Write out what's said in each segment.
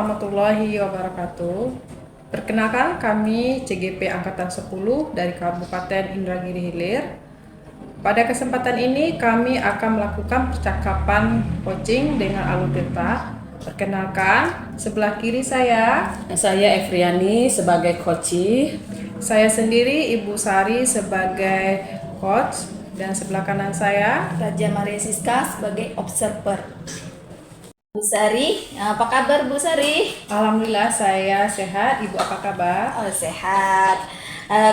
warahmatullahi wabarakatuh. Perkenalkan kami CGP Angkatan 10 dari Kabupaten Indragiri Hilir. Pada kesempatan ini kami akan melakukan percakapan coaching dengan Alutirta. Perkenalkan, sebelah kiri saya Efriani sebagai coach. saya sendiri Ibu Sari sebagai coach, dan sebelah kanan saya Raja Maria Siska sebagai observer. Bu Sari, apa kabar Bu Sari? Alhamdulillah saya sehat. Ibu apa kabar? Oh, sehat.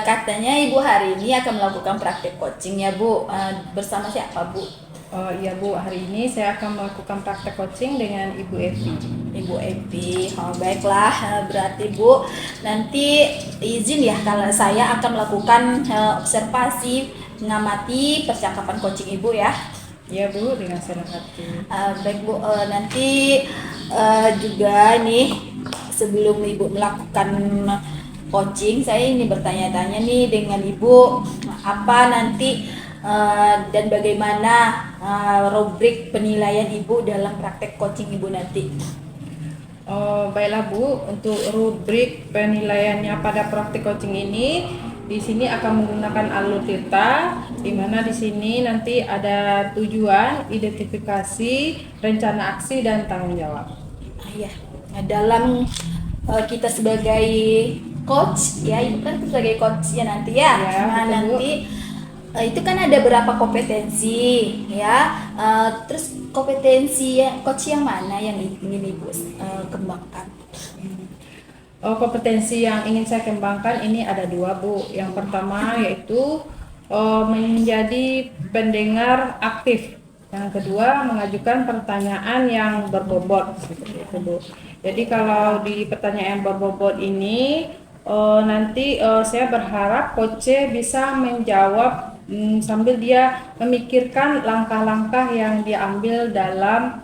Katanya Ibu hari ini akan melakukan praktek coaching ya Bu. Bersama siapa Bu? Oh iya Bu, hari ini saya akan melakukan praktek coaching dengan Ibu Evi. Ibu Evi. Oh, baiklah, berarti Bu nanti izin ya kalau saya akan melakukan observasi mengamati percakapan coaching Ibu ya. Iya Bu, dengan senang hati. Baik Bu, nanti juga nih sebelum Ibu melakukan coaching, saya ini bertanya-tanya nih dengan Ibu apa nanti dan bagaimana rubrik penilaian Ibu dalam praktek coaching Ibu nanti. Oh, baiklah Bu, untuk rubrik penilaiannya pada praktik coaching ini di sini akan menggunakan Alutirta, di mana di sini nanti ada tujuan, identifikasi, rencana aksi, dan tanggung jawab. Ya, dalam kita sebagai coach ya, Ibu kan sebagai coach ya nanti ya. Ya, Nah, betul, Bu. nanti itu kan ada berapa kompetensi ya. Terus kompetensi coach yang mana yang ingin Ibu kembangkan? Oh, kompetensi yang ingin saya kembangkan ini ada dua Bu. Yang pertama yaitu menjadi pendengar aktif. Yang kedua mengajukan pertanyaan yang berbobot, seperti itu Bu. Jadi kalau di pertanyaan yang berbobot ini nanti saya berharap coach bisa menjawab sambil dia memikirkan langkah-langkah yang dia ambil dalam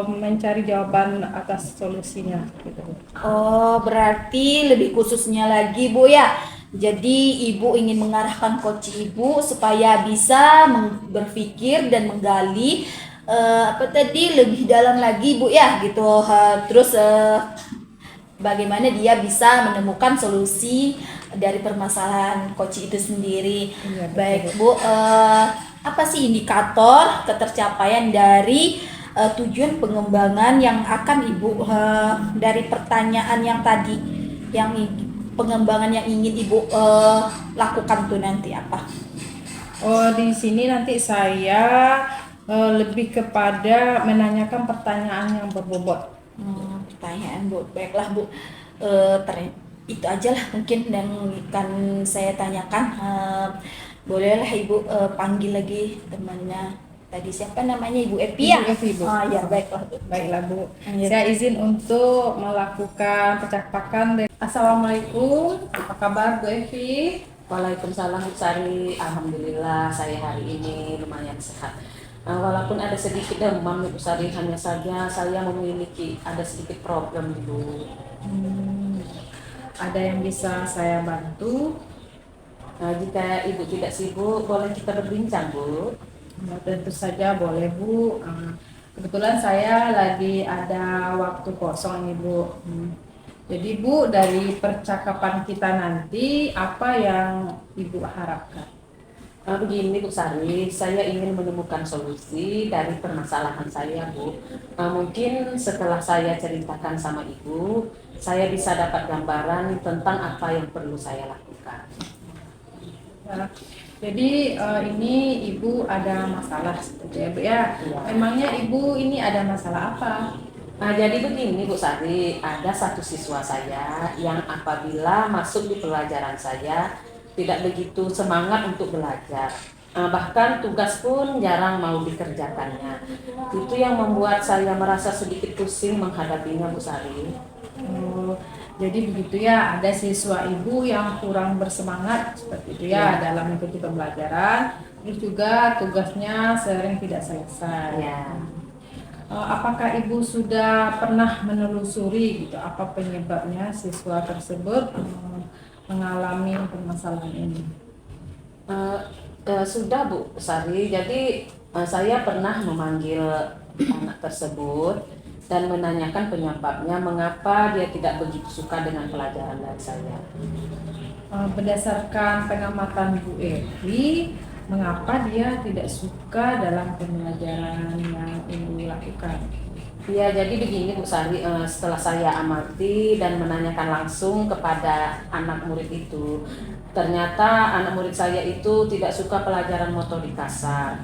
mencari jawaban atas solusinya, gitu Bu. Oh, berarti lebih khususnya lagi Bu ya. Jadi Ibu ingin mengarahkan coach Ibu supaya bisa berpikir dan menggali apa tadi lebih dalam lagi Bu ya gitu. Terus bagaimana dia bisa menemukan solusi dari permasalahan coach itu sendiri. Iya, betul, Baik Bu. Bu, apa sih indikator ketercapaian dari tujuan pengembangan yang akan Ibu dari pertanyaan yang tadi, yang pengembangan yang ingin Ibu lakukan tuh nanti apa? Oh, di sini nanti saya lebih kepada menanyakan pertanyaan yang berbobot. Pertanyaan Bu, baiklah Bu, itu aja lah mungkin yang akan saya tanyakan. Bolehlah Ibu panggil lagi temannya tadi, siapa namanya, Ibu Evi ya? Ibu Evi, Bu. Oh ya, baiklah Bu. Baiklah Bu, Iya. saya izin untuk melakukan percakapan. Assalamualaikum, apa kabar Bu Evi? Waalaikumsalam Bu Sari. Alhamdulillah saya hari ini lumayan sehat. Walaupun ada sedikit demam Bu Sari, hanya saja saya memiliki ada sedikit problem Bu. Ada yang bisa saya bantu? Jika Ibu tidak sibuk, boleh kita berbincang Bu. Ya, tentu saja boleh Bu. Kebetulan saya lagi ada waktu kosong nih Bu. Jadi Bu, dari percakapan kita nanti apa yang Ibu harapkan? Begini Bu Sari, saya ingin menemukan solusi dari permasalahan saya Bu. Mungkin setelah saya ceritakan sama Ibu, saya bisa dapat gambaran tentang apa yang perlu saya lakukan. Nah, jadi ini Ibu ada masalah seperti ya Bu ya. Iya. Memangnya Ibu ini ada masalah apa? Jadi begini Bu Sari, ada satu siswa saya yang apabila masuk di pelajaran saya tidak begitu semangat untuk belajar. Bahkan tugas pun jarang mau dikerjakannya. Itu yang membuat saya merasa sedikit pusing menghadapinya Bu Sari. Oh, jadi begitu ya, ada siswa Ibu yang kurang bersemangat seperti itu ya, Ya. dalam mengikuti pembelajaran, terus juga tugasnya sering tidak selesai. Ya. Apakah Ibu sudah pernah menelusuri gitu apa penyebabnya siswa tersebut mengalami permasalahan ini? Sudah Bu Sari, jadi saya pernah memanggil anak tersebut dan menanyakan penyebabnya mengapa dia tidak begitu suka dengan pelajaran dari saya. Berdasarkan pengamatan Bu Evi, mengapa dia tidak suka dalam pembelajaran yang Ibu lakukan? Ya, jadi begini Bu Sari, setelah saya amati dan menanyakan langsung kepada anak murid itu, ternyata anak murid saya itu tidak suka pelajaran motorik kasar.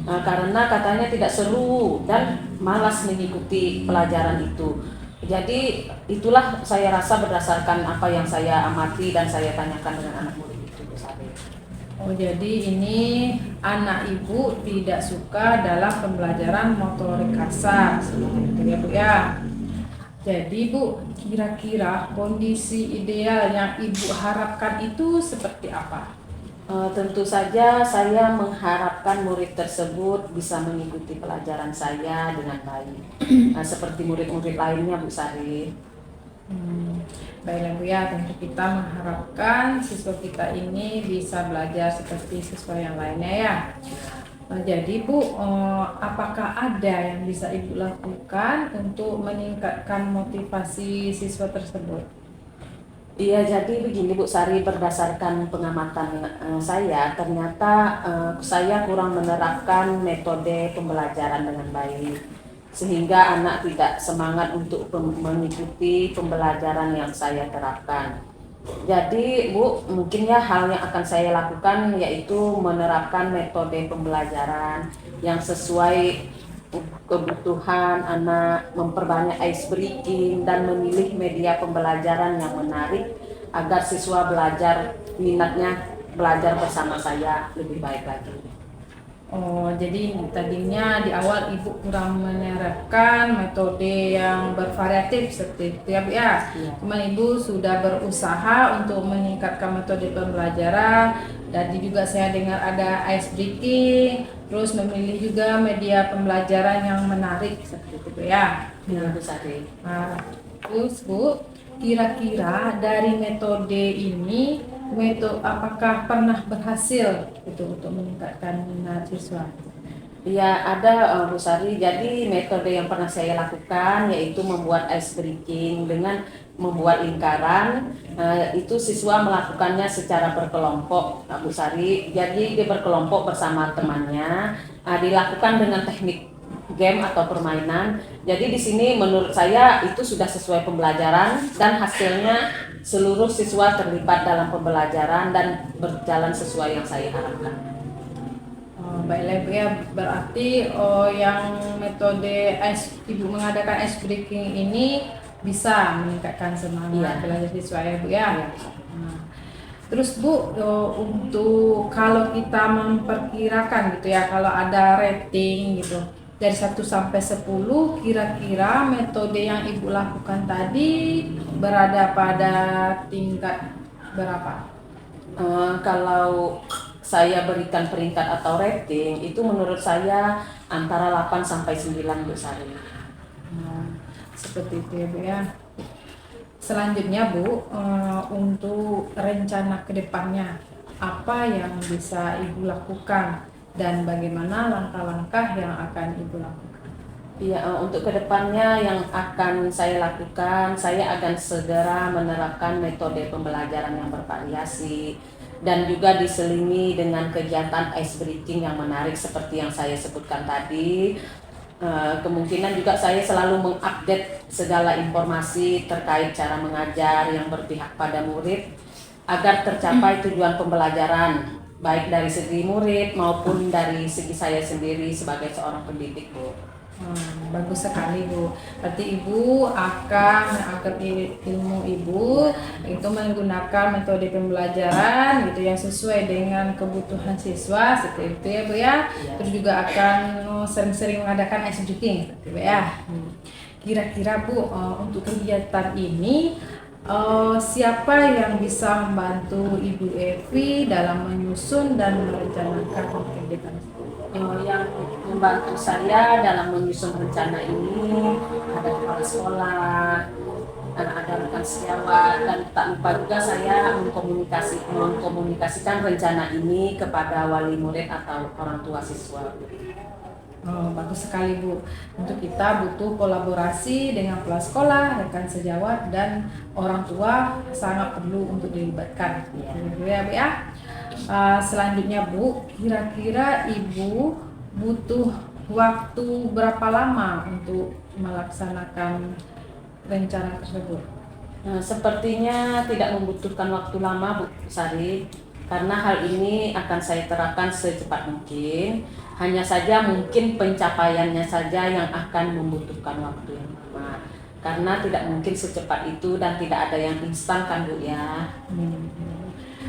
Karena katanya tidak seru dan malas mengikuti pelajaran itu. Jadi itulah saya rasa berdasarkan apa yang saya amati dan saya tanyakan dengan anak murid itu Bu Sari. Oh, jadi ini anak Ibu tidak suka dalam pembelajaran motorik kasar, seperti itu ya Bu ya. Jadi Bu, kira-kira kondisi ideal yang Ibu harapkan itu seperti apa? Tentu saja saya mengharapkan murid tersebut bisa mengikuti pelajaran saya dengan baik, seperti murid-murid lainnya Bu Sari. Baiklah Bu ya, tentu kita mengharapkan siswa kita ini bisa belajar seperti siswa yang lainnya ya. Jadi Bu, apakah ada yang bisa Ibu lakukan untuk meningkatkan motivasi siswa tersebut? Iya, jadi begini Bu Sari, berdasarkan pengamatan saya, ternyata saya kurang menerapkan metode pembelajaran dengan baik, sehingga anak tidak semangat untuk mengikuti pembelajaran yang saya terapkan. Jadi Bu, mungkin ya hal yang akan saya lakukan yaitu menerapkan metode pembelajaran yang sesuai kebutuhan anak, memperbanyak ice breaking dan memilih media pembelajaran yang menarik agar siswa belajar minatnya belajar bersama saya lebih baik lagi. Oh, jadi tadinya di awal Ibu kurang menerapkan metode yang bervariatif seperti itu ya Bu ya. Iya. Cuman Ibu sudah berusaha untuk meningkatkan metode pembelajaran. Dan juga saya dengar ada ice breaking, terus memilih juga media pembelajaran yang menarik seperti itu Bu ya. Iya Bu Sari. Nah, terus Bu, kira-kira dari metode ini, apakah pernah berhasil itu untuk meningkatkan minat siswa? Ya, ada Bu Sari. Jadi metode yang pernah saya lakukan yaitu membuat ice breaking dengan membuat lingkaran. Itu siswa melakukannya secara berkelompok, Bu Sari. Jadi dia berkelompok bersama temannya, dilakukan dengan teknik game atau permainan. Jadi di sini menurut saya itu sudah sesuai pembelajaran dan hasilnya seluruh siswa terlibat dalam pembelajaran dan berjalan sesuai yang saya harapkan. Baiklah Bu ya, berarti yang metode Ibu mengadakan ice breaking ini bisa meningkatkan semangat belajar siswa ya Bu ya. Nah, terus Bu, untuk kalau kita memperkirakan gitu ya, kalau ada rating gitu dari 1 sampai 10, kira-kira metode yang Ibu lakukan tadi berada pada tingkat berapa? Kalau saya berikan peringkat atau rating itu menurut saya antara 8 sampai 9 Bu Sari. Seperti itu ya Bu ya. Selanjutnya Bu, untuk rencana kedepannya apa yang bisa Ibu lakukan dan bagaimana langkah-langkah yang akan Ibu lakukan? Ya, untuk kedepannya yang akan saya lakukan, saya akan segera menerapkan metode pembelajaran yang bervariasi dan juga diselingi dengan kegiatan ice breaking yang menarik seperti yang saya sebutkan tadi. Kemungkinan juga saya selalu mengupdate segala informasi terkait cara mengajar yang berpihak pada murid agar tercapai tujuan pembelajaran baik dari segi murid maupun dari segi saya sendiri sebagai seorang pendidik Bu. Bagus sekali Bu. Berarti Ibu akan mengangkat ilmu Ibu itu menggunakan metode pembelajaran gitu yang sesuai dengan kebutuhan siswa seperti itu ya Bu ya. Terus juga akan sering-sering mengadakan ice breaking seperti itu ya. Kira-kira Bu, untuk kegiatan ini siapa yang bisa membantu Ibu Evi dalam menyusun dan merencanakan kegiatan tersebut? Yang membantu saya dalam menyusun rencana ini ada kepala sekolah, ada rekan sejawat, dan tak lupa juga saya mengkomunikasikan rencana ini kepada wali murid atau orang tua siswa. Oh, bagus sekali Bu. Untuk kita butuh kolaborasi dengan kepala sekolah, rekan sejawat, dan orang tua sangat perlu untuk dilibatkan. Gitu ya Bu ya. Selanjutnya Bu, kira-kira Ibu butuh waktu berapa lama untuk melaksanakan rencana tersebut? Sepertinya tidak membutuhkan waktu lama Bu Sari, karena hal ini akan saya terapkan secepat mungkin. Hanya saja mungkin pencapaiannya saja yang akan membutuhkan waktu yang lama. Karena tidak mungkin secepat itu dan tidak ada yang instan kan Bu ya.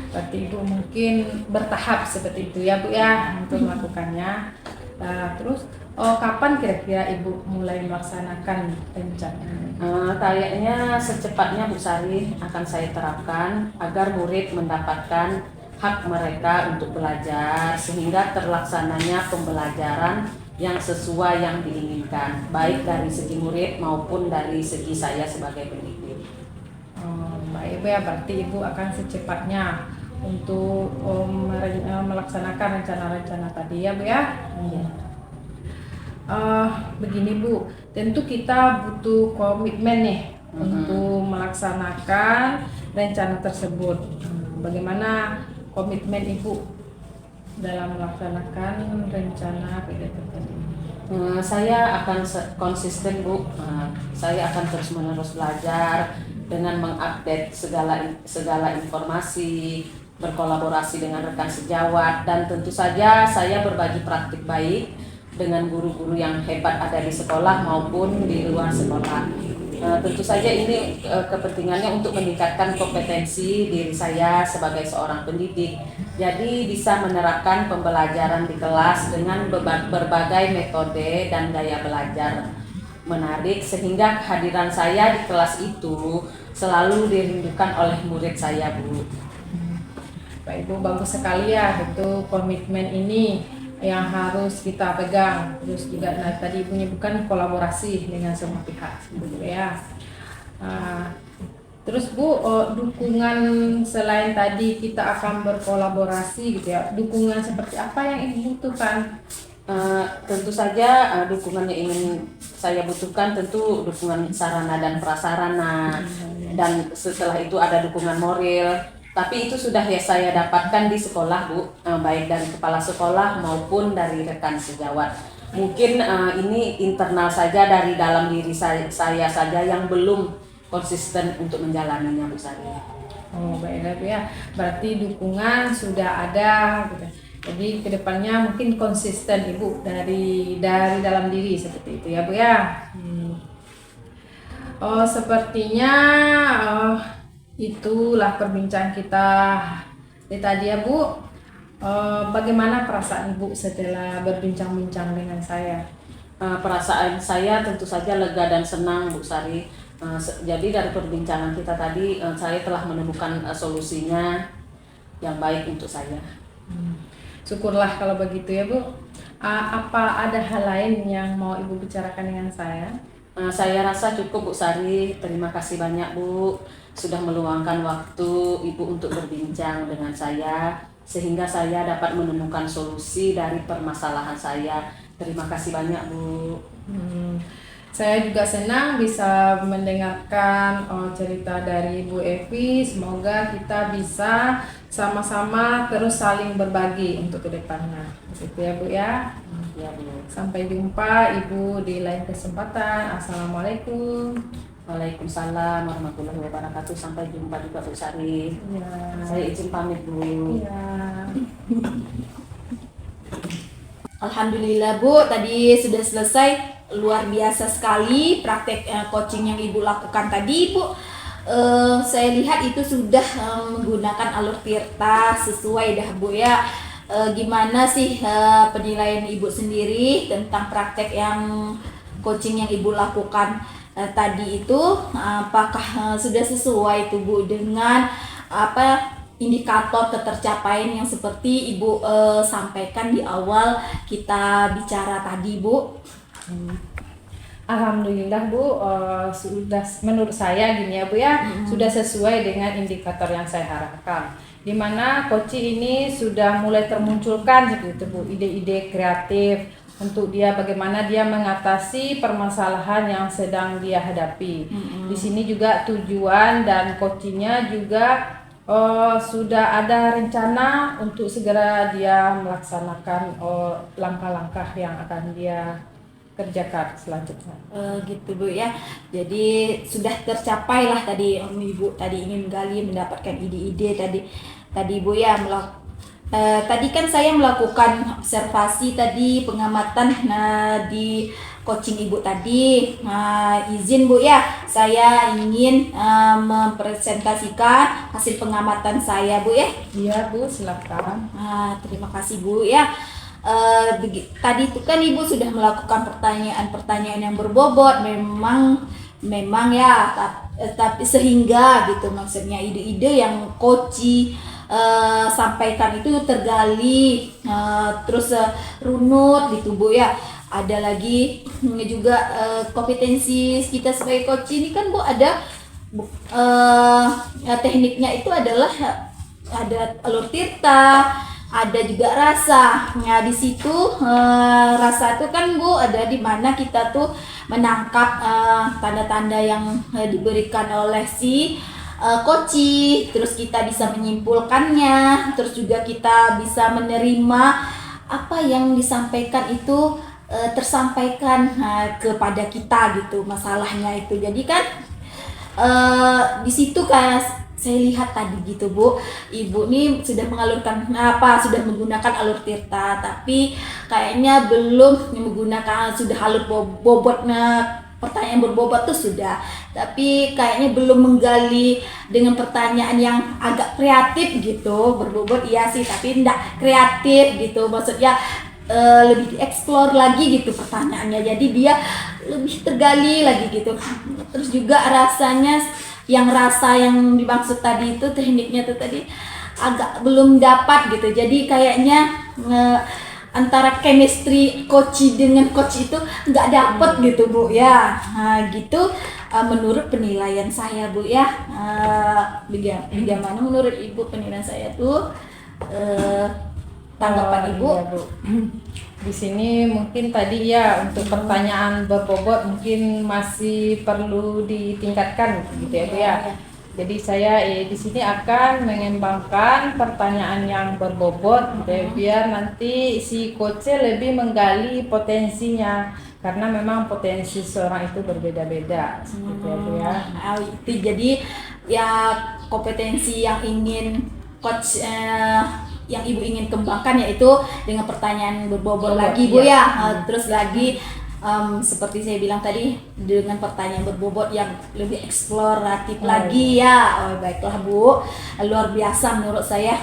Berarti Ibu mungkin bertahap seperti itu ya Bu ya untuk melakukannya. Terus kapan kira-kira Ibu mulai melaksanakan rencana? Kayaknya secepatnya Bu Sari akan saya terapkan agar murid mendapatkan hak mereka untuk belajar sehingga terlaksananya pembelajaran yang sesuai yang diinginkan, baik dari segi murid maupun dari segi saya sebagai pendidik. Baik Bu ya, berarti Ibu akan secepatnya untuk melaksanakan rencana-rencana tadi ya Bu ya. Begini Bu, tentu kita butuh komitmen nih untuk melaksanakan rencana tersebut. Bagaimana komitmen Ibu dalam melaksanakan rencana kegiatan tadi? Saya akan konsisten Bu. Saya akan terus-menerus belajar dengan mengupdate segala informasi, berkolaborasi dengan rekan sejawat, dan tentu saja saya berbagi praktik baik dengan guru-guru yang hebat ada di sekolah maupun di luar sekolah. Tentu saja ini kepentingannya untuk meningkatkan kompetensi diri saya sebagai seorang pendidik. Jadi bisa menerapkan pembelajaran di kelas dengan berbagai metode dan gaya belajar menarik sehingga kehadiran saya di kelas itu selalu dirindukan oleh murid saya Bu. Baik Bu, bagus sekali ya itu komitmen ini yang harus kita pegang. Terus juga tadi Ibu menyebutkan kolaborasi dengan semua pihak gitu ya. Terus Bu, dukungan selain tadi kita akan berkolaborasi gitu ya, dukungan seperti apa yang Ibu butuhkan? Tentu saja dukungan yang ingin saya butuhkan tentu dukungan sarana dan prasarana, dan setelah itu ada dukungan moral. Tapi itu sudah ya saya dapatkan di sekolah Bu, baik dari kepala sekolah maupun dari rekan sejawat. Mungkin ini internal saja dari dalam diri saya saja yang belum konsisten untuk menjalaninya Bu Sari. Oh baiklah Bu ya, berarti dukungan sudah ada gitu. Jadi kedepannya mungkin konsisten Ibu dari dalam diri seperti itu ya Bu ya. Sepertinya itulah perbincangan kita di tadi ya Bu. Bagaimana perasaan Ibu setelah berbincang-bincang dengan saya? Perasaan saya tentu saja lega dan senang Bu Sari. Jadi dari perbincangan kita tadi saya telah menemukan solusinya yang baik untuk saya. Syukurlah kalau begitu ya Bu. Apa ada hal lain yang mau Ibu bicarakan dengan saya? Saya rasa cukup Bu Sari. Terima kasih banyak Bu sudah meluangkan waktu Ibu untuk berbincang dengan saya sehingga saya dapat menemukan solusi dari permasalahan saya. Terima kasih banyak Bu. Saya juga senang bisa mendengarkan cerita dari Bu Evi. Semoga kita bisa sama-sama terus saling berbagi untuk kedepannya. Begitu ya Bu ya. Ya Bu. Sampai jumpa Ibu di lain kesempatan. Assalamualaikum. Waalaikumsalam warahmatullahi wabarakatuh. Sampai jumpa juga Bu Sari. Ya. Saya izin pamit Bu. Ya. Alhamdulillah Bu, tadi sudah selesai. Luar biasa sekali praktek coaching yang Ibu lakukan tadi Bu. Saya lihat itu sudah menggunakan alur Tirta sesuai dah Bu ya. Gimana sih penilaian Ibu sendiri tentang praktek yang coaching yang Ibu lakukan tadi itu? Apakah sudah sesuai itu Bu dengan indikator ketercapaian yang seperti Ibu sampaikan di awal kita bicara tadi Bu? Alhamdulillah Bu, sudah menurut saya gini ya Bu ya, sudah sesuai dengan indikator yang saya harapkan. Dimana coaching ini sudah mulai termunculkan seperti itu Bu, ide-ide kreatif untuk dia bagaimana dia mengatasi permasalahan yang sedang dia hadapi. Di sini juga tujuan dan coachingnya juga sudah ada rencana untuk segera dia melaksanakan langkah-langkah yang akan dia kerjakan selanjutnya. Gitu Bu ya. Jadi sudah tercapai lah tadi Ibu tadi ingin gali mendapatkan ide-ide tadi Bu ya tadi kan saya melakukan observasi tadi pengamatan di coaching Ibu tadi. Izin Bu ya, saya ingin mempresentasikan hasil pengamatan saya Bu ya. Iya Bu, silakan. Terima kasih Bu ya. Tadi itu kan Ibu sudah melakukan pertanyaan-pertanyaan yang berbobot, memang ya, tapi sehingga gitu maksudnya ide-ide yang coach sampaikan itu tergali, terus runut gitu Bu ya. Ada lagi juga kompetensi kita sebagai coach ini kan Bu ada tekniknya itu adalah ada alur tirta, ada juga rasa. Nah di situ rasa itu kan Bu ada di mana kita tuh menangkap tanda-tanda yang diberikan oleh si coach, terus kita bisa menyimpulkannya, terus juga kita bisa menerima apa yang disampaikan itu tersampaikan kepada kita gitu masalahnya itu. Jadi kan di situ kan saya lihat tadi gitu Bu, Ibu nih sudah sudah menggunakan alur tirta, tapi kayaknya belum menggunakan sudah alur bobotnya, pertanyaan berbobot tuh sudah, tapi kayaknya belum menggali dengan pertanyaan yang agak kreatif gitu, berbobot iya sih, tapi enggak kreatif gitu, maksudnya lebih dieksplor lagi gitu pertanyaannya, jadi dia lebih tergali lagi gitu. Terus juga rasa yang dimaksud tadi itu tekniknya tuh tadi agak belum dapat gitu, jadi kayaknya antara chemistry coach dengan coach itu nggak dapet gitu Bu ya. Gitu menurut penilaian saya Bu ya. Bagaimana menurut Ibu penilaian saya tuh, tanggapan Ibu? Iya, Bu. Di sini mungkin tadi ya untuk pertanyaan berbobot mungkin masih perlu ditingkatkan gitu ya Bu ya. Jadi saya di sini akan mengembangkan pertanyaan yang berbobot gitu ya, biar nanti si coach lebih menggali potensinya, karena memang potensi seorang itu berbeda-beda seperti ya Bu ya. Itu jadi ya kompetensi yang ingin coach yang Ibu ingin kembangkan yaitu dengan pertanyaan berbobot lagi Bu ya. Terus lagi seperti saya bilang tadi dengan pertanyaan berbobot yang lebih eksploratif lagi ya. Baiklah Bu, luar biasa menurut saya.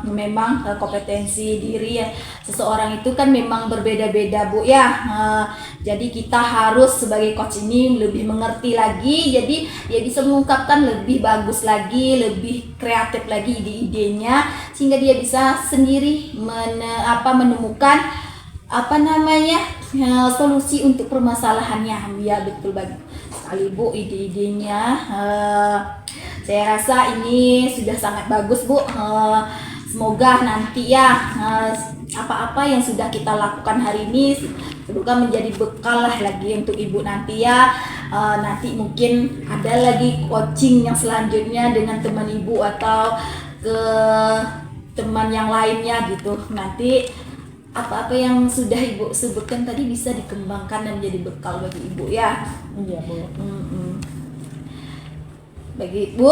Memang kompetensi diri seseorang itu kan memang berbeda-beda Bu ya. Jadi kita harus sebagai coach ini lebih mengerti lagi, jadi dia bisa mengungkapkan lebih bagus lagi, lebih kreatif lagi ide-idenya, sehingga dia bisa sendiri menemukan solusi untuk permasalahannya. Ya betul banget sekali Bu ide-idenya. Saya rasa ini sudah sangat bagus Bu. Semoga nanti ya apa-apa yang sudah kita lakukan hari ini semoga menjadi bekal lah lagi untuk Ibu nanti ya. Nanti mungkin ada lagi coaching yang selanjutnya dengan teman Ibu atau ke teman yang lainnya gitu. Nanti apa-apa yang sudah Ibu sebutkan tadi bisa dikembangkan dan menjadi bekal bagi Ibu ya. Iya Bu. Bagi Bu,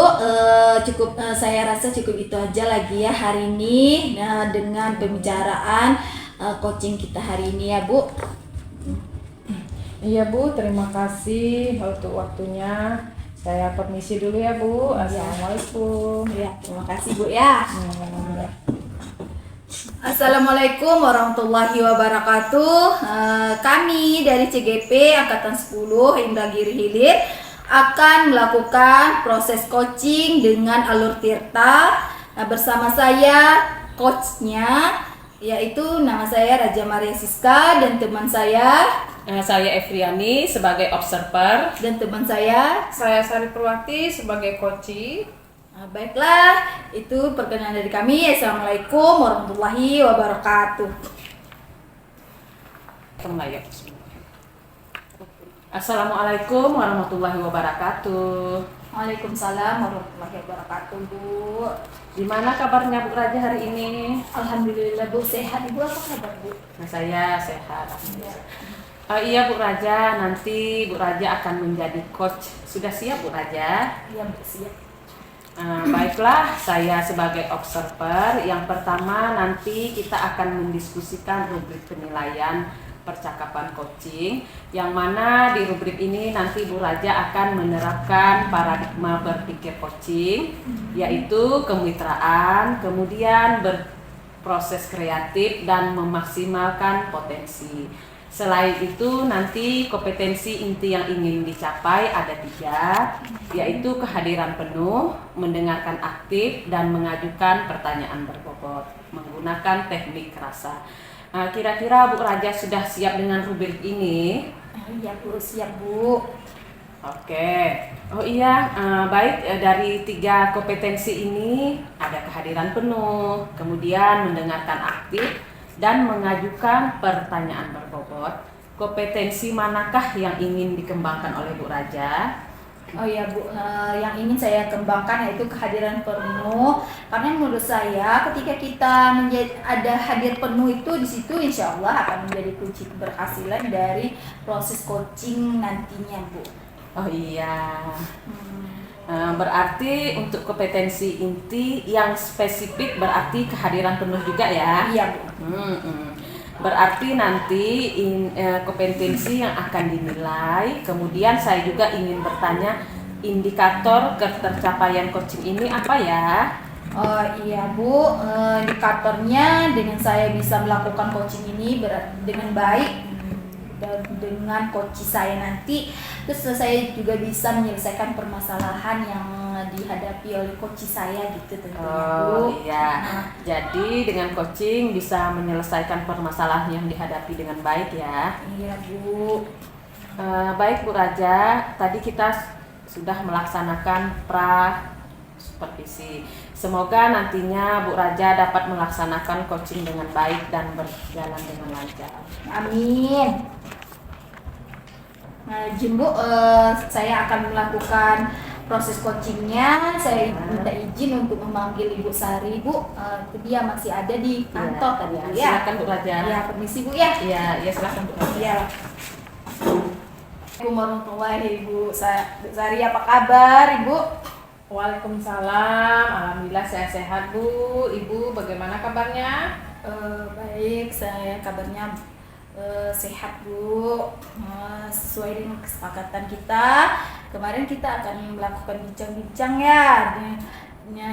cukup saya rasa cukup itu aja lagi ya hari ini dengan pembicaraan coaching kita hari ini ya Bu. Iya Bu, terima kasih untuk waktunya. Saya permisi dulu ya Bu. Assalamualaikum. Ya, terima kasih Bu ya. Ya. Assalamualaikum warahmatullahi wabarakatuh. Kami dari CGP Angkatan 10 Indragiri Hilir akan melakukan proses coaching dengan alur tirta. Bersama saya coachnya, yaitu nama saya Raja Maria Siska dan teman saya Efriani sebagai observer. dan teman saya. Sari Purwati sebagai coach. Baiklah, itu perkenalan dari kami. Assalamualaikum warahmatullahi wabarakatuh. Kita mulai ya. Assalamualaikum warahmatullahi wabarakatuh. Waalaikumsalam warahmatullahi wabarakatuh, Bu. Gimana kabarnya Bu Raja hari ini? Alhamdulillah, Bu. Sehat, Ibu. Apa kabar, Bu? Nah, saya sehat. Iya Bu Raja, nanti Bu Raja akan menjadi coach. Sudah siap Bu Raja? Iya, Bu. Siap. Baiklah, saya sebagai observer, yang pertama nanti kita akan mendiskusikan rubrik penilaian percakapan coaching, yang mana di rubrik ini nanti Bu Raja akan menerapkan paradigma berpikir coaching, yaitu kemitraan, kemudian berproses kreatif dan memaksimalkan potensi. Selain itu nanti kompetensi inti yang ingin dicapai ada 3, yaitu kehadiran penuh, mendengarkan aktif, dan mengajukan pertanyaan berbobot menggunakan teknik rasa. Kira-kira Bu Raja sudah siap dengan rubrik ini? Iya, Bu. Siap, Bu. Oke. Oh iya, baik, dari 3 kompetensi ini ada kehadiran penuh, kemudian mendengarkan aktif, dan mengajukan pertanyaan berbobot. Kompetensi manakah yang ingin dikembangkan oleh Bu Raja? Oh iya, Bu, yang ingin saya kembangkan yaitu kehadiran penuh, karena menurut saya ketika kita ada hadir penuh itu di situ insya Allah akan menjadi kunci keberhasilan dari proses coaching nantinya, Bu. Oh iya. Berarti untuk kompetensi inti yang spesifik berarti kehadiran penuh juga ya? Iya, Bu. Berarti nanti kompetensi yang akan dinilai. Kemudian saya juga ingin bertanya, indikator ketercapaian coaching ini apa ya? Oh iya, Bu, indikatornya dengan saya bisa melakukan coaching ini dengan baik dan dengan coach saya nanti, terus saya juga bisa menyelesaikan permasalahan yang dihadapi oleh coach saya gitu tentunya, Bu. Oh iya, jadi dengan coaching bisa menyelesaikan permasalahan yang dihadapi dengan baik ya. Iya, Bu. Baik Bu Raja, tadi kita sudah melaksanakan supervisi. Semoga nantinya Bu Raja dapat melaksanakan coaching dengan baik dan berjalan dengan lancar. Amin. Nah, izin Bu, saya akan melakukan proses coachingnya. Saya minta izin untuk memanggil Ibu Sari, Bu. Dia masih ada di kantor tadi, Bu, ya. Silakan Bu Raja. Ya, permisi, Bu, ya. Iya, silakan Bu Raja. Iya. Assalamualaikum warahmatullahi Ibu Sari, apa kabar, Ibu? Waalaikumsalam. Alhamdulillah saya sehat Bu. Ibu bagaimana kabarnya? Baik, saya kabarnya sehat, Bu. Sesuai dengan kesepakatan kita kemarin, kita akan melakukan bincang-bincang ya.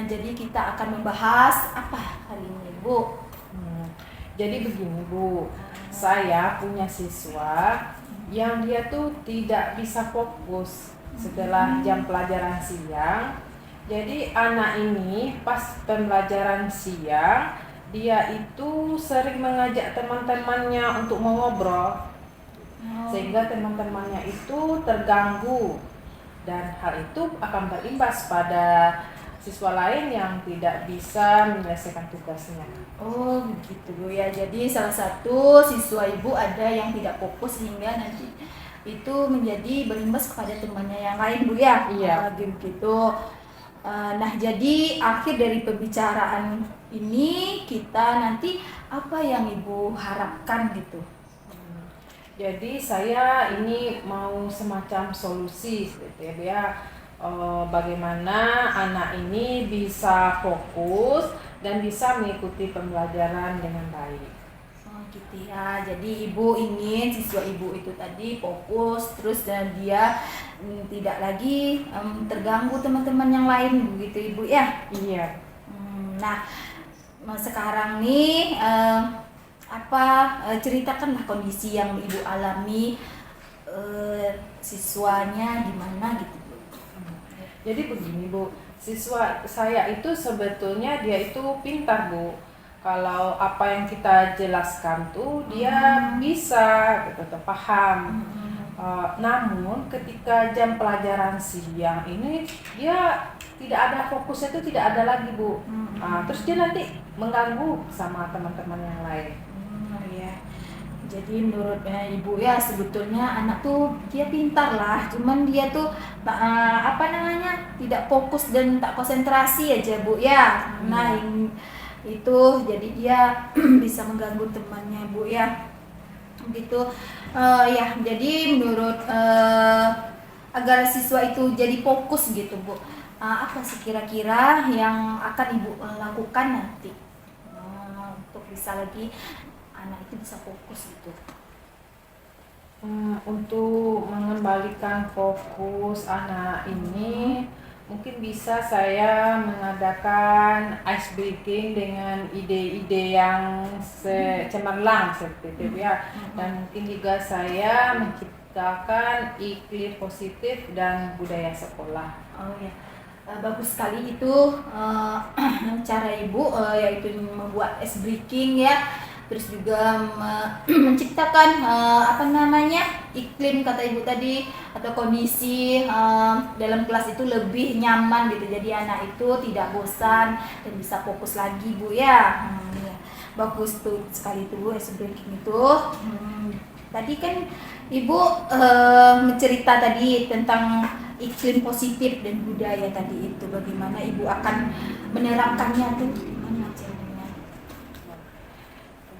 Jadi kita akan membahas apa hari ini, Bu? Jadi begini Bu, saya punya siswa yang dia tuh tidak bisa fokus setelah jam pelajaran siang. Jadi anak ini pas pembelajaran siang dia itu sering mengajak teman-temannya untuk mengobrol, sehingga teman-temannya itu terganggu, dan hal itu akan berimbas pada siswa lain yang tidak bisa menyelesaikan tugasnya. Oh begitu, Bu, ya. Jadi salah satu siswa Ibu ada yang tidak fokus sehingga nanti itu menjadi berimbas kepada temannya yang lain, Bu, ya. Iya. Begitu. Nah, jadi akhir dari pembicaraan ini kita nanti apa yang Ibu harapkan gitu? Jadi saya ini mau semacam solusi gitu ya Bu ya. Bagaimana anak ini bisa fokus dan bisa mengikuti pembelajaran dengan baik. Oh gitu ya. Jadi Ibu ingin siswa Ibu itu tadi fokus terus dan dia tidak lagi terganggu teman-teman yang lain, begitu Ibu ya? Iya. Nah, sekarang nih ceritakanlah kondisi yang Ibu alami, siswanya gimana gitu, Bu. Jadi begini Bu, siswa saya itu sebetulnya dia itu pintar Bu. Kalau apa yang kita jelaskan tuh dia bisa gitu, paham. Namun ketika jam pelajaran siang ini dia tidak ada fokusnya, itu tidak ada lagi Bu. Terus dia nanti mengganggu sama teman-teman yang lain. Ya. Jadi menurut ibu ya sebetulnya anak tuh dia pintar lah, cuman dia tuh tidak fokus dan tak konsentrasi aja bu ya. Nah itu jadi dia bisa mengganggu temannya bu ya, gitu. Ya jadi menurut agar siswa itu jadi fokus gitu bu, apa sih kira-kira yang akan ibu lakukan nanti untuk bisa lagi anak itu bisa fokus gitu? Untuk mengembalikan fokus anak ini, mungkin bisa saya mengadakan ice breaking dengan ide-ide yang cemerlang seperti itu ya. Dan mungkin juga saya menciptakan iklim positif dan budaya sekolah. Oh ya, bagus sekali itu cara ibu yaitu membuat ice breaking ya, terus juga menciptakan iklim kata ibu tadi atau kondisi dalam kelas itu lebih nyaman gitu, jadi anak itu tidak bosan dan bisa fokus lagi bu ya. Ya. Bagus tuh sekali tuh ice breaking itu. Tadi kan ibu mencerita tadi tentang iklim positif dan budaya tadi itu, bagaimana ibu akan menerapkannya tuh gimana caranya?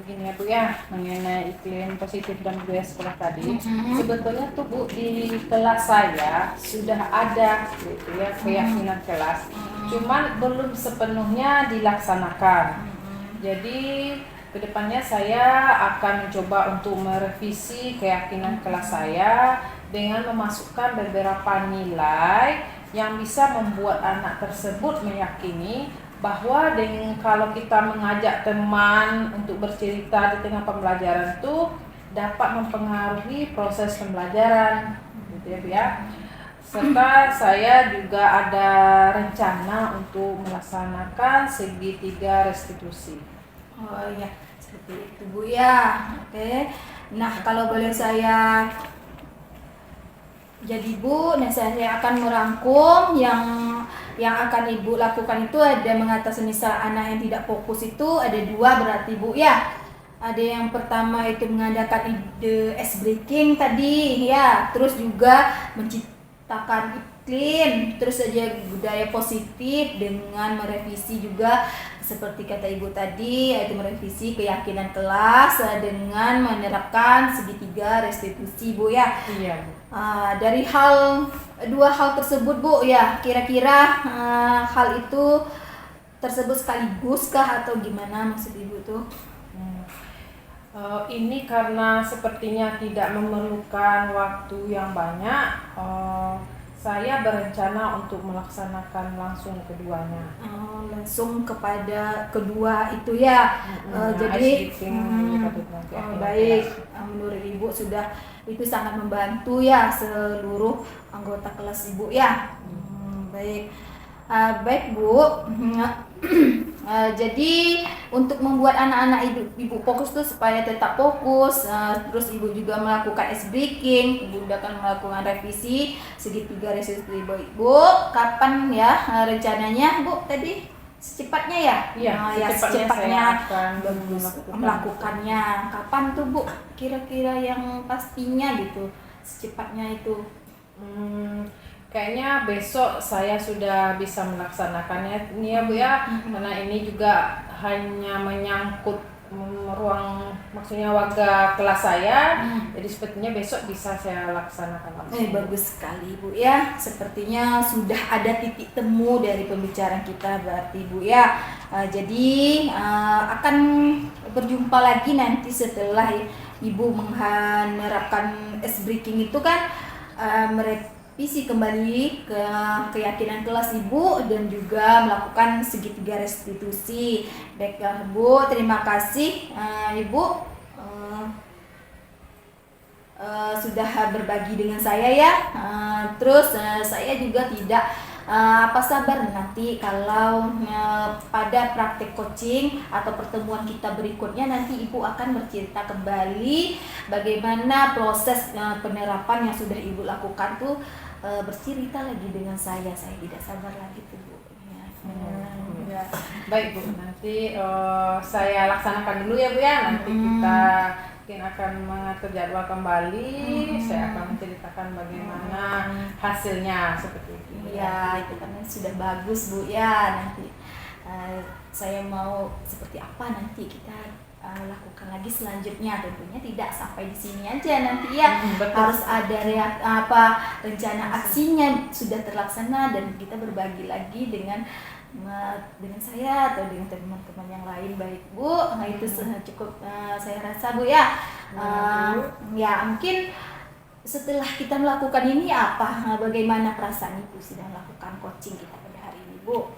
Begini ya Bu ya, mengenai iklim positif dan budaya sekolah tadi, sebetulnya tuh Bu di kelas saya sudah ada gitu ya keyakinan kelas, cuman belum sepenuhnya dilaksanakan. Jadi kedepannya saya akan mencoba untuk merevisi keyakinan kelas saya dengan memasukkan beberapa nilai yang bisa membuat anak tersebut meyakini bahwa kalau kita mengajak teman untuk bercerita di tengah pembelajaran itu dapat mempengaruhi proses pembelajaran, gitu ya Bu ya. Serta saya juga ada rencana untuk melaksanakan segitiga restitusi. Oh ya, seperti itu Bu ya. Oke. Nah, kalau boleh saya jadi Bu, saya akan merangkum yang akan Ibu lakukan itu ada mengatasi misal anak yang tidak fokus itu ada dua berarti Bu ya. Ada yang pertama itu mengadakan ide ice breaking tadi ya, terus juga menciptakan iklim, terus saja budaya positif dengan merevisi juga seperti kata Ibu tadi, yaitu merevisi keyakinan kelas dengan menerapkan segitiga restitusi Bu ya. Iya Bu. Dari dua hal tersebut Bu ya, kira-kira hal itu tersebut sekaligus kah atau gimana maksud Ibu tuh? Ini karena sepertinya tidak memerlukan waktu yang banyak, saya berencana untuk melaksanakan langsung keduanya. Langsung kepada kedua itu ya. Jadi baik, menurut Ibu sudah itu sangat membantu ya seluruh anggota kelas Ibu ya. Baik. Baik Bu. Jadi untuk membuat anak-anak ibu fokus tuh supaya tetap fokus, terus Ibu juga melakukan ice breaking, Ibu akan melakukan revisi segitiga restitusi Ibu. Kapan ya rencananya Bu tadi? Secepatnya ya? Iya, secepatnya akan bagus melakukannya. Kapan tuh Bu? Kira-kira yang pastinya gitu secepatnya itu? Kayaknya besok saya sudah bisa melaksanakannya ini ya Bu ya, karena ini juga hanya menyangkut ruang, maksudnya warga kelas saya, jadi sepertinya besok bisa saya laksanakan langsung. Bagus sekali Bu ya, sepertinya sudah ada titik temu dari pembicaraan kita berarti Bu ya. Jadi akan berjumpa lagi nanti setelah Ibu menerapkan ice breaking itu kan, merevisi kembali ke keyakinan kelas Ibu dan juga melakukan segitiga restitusi. Baiklah Bu, terima kasih Ibu sudah berbagi dengan saya ya. Terus saya juga tidak sabar nanti kalau pada praktek coaching atau pertemuan kita berikutnya nanti Ibu akan bercerita kembali bagaimana proses penerapan yang sudah Ibu lakukan tuh, bercerita lagi dengan saya tidak sabar lagi tuh Bu ya. Baik Bu, nanti saya laksanakan dulu ya Bu ya, nanti mungkin akan mengatur jadwal kembali. Saya akan menceritakan bagaimana hasilnya seperti itu. Iya, itu kan sudah bagus Bu ya. Nanti saya mau seperti apa nanti kita lakukan lagi selanjutnya, tentunya tidak sampai di sini aja nanti ya. Betul. Harus ada rencana aksinya sudah terlaksana dan kita berbagi lagi dengan saya atau dengan teman-teman yang lain, baik Bu. Nah, itu cukup saya rasa Bu ya. Ya mungkin setelah kita melakukan ini bagaimana perasaan Ibu sudah melakukan coaching kita pada hari ini Bu?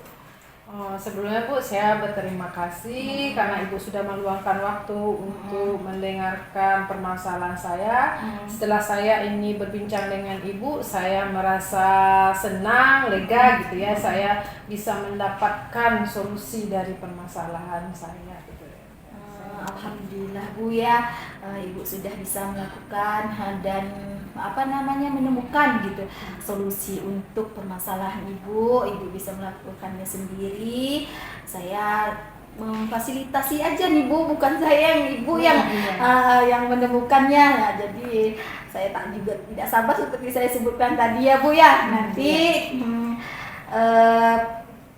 Sebelumnya Bu, saya berterima kasih karena Ibu sudah meluangkan waktu untuk mendengarkan permasalahan saya. Setelah saya ini berbincang dengan Ibu, saya merasa senang, lega gitu ya. Saya bisa mendapatkan solusi dari permasalahan saya gitu. Alhamdulillah Bu ya, Ibu sudah bisa melakukan dan menemukan gitu solusi untuk permasalahan Ibu. Ibu bisa melakukannya sendiri. Saya memfasilitasi aja nih Bu, bukan saya yang Ibu yang menemukannya. Nah, jadi saya tidak sabar seperti saya sebutkan tadi ya Bu ya. Nanti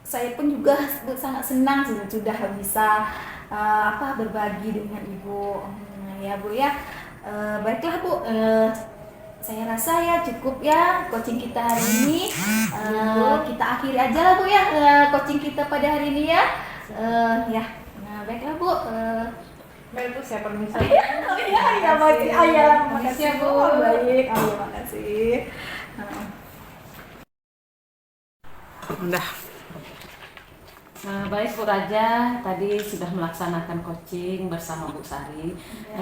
saya pun juga sangat senang sudah bisa berbagi dengan Ibu. Ya Bu ya. Baiklah Bu, saya rasa ya cukup ya coaching kita hari ini. Kita akhiri aja lah Bu ya coaching kita pada hari ini ya. Baiklah Bu. Baik Bu, saya permisi. Makasih Bu. Baik, makasih. Udah. Baik Bu Raja, tadi sudah melaksanakan coaching bersama Bu Sari.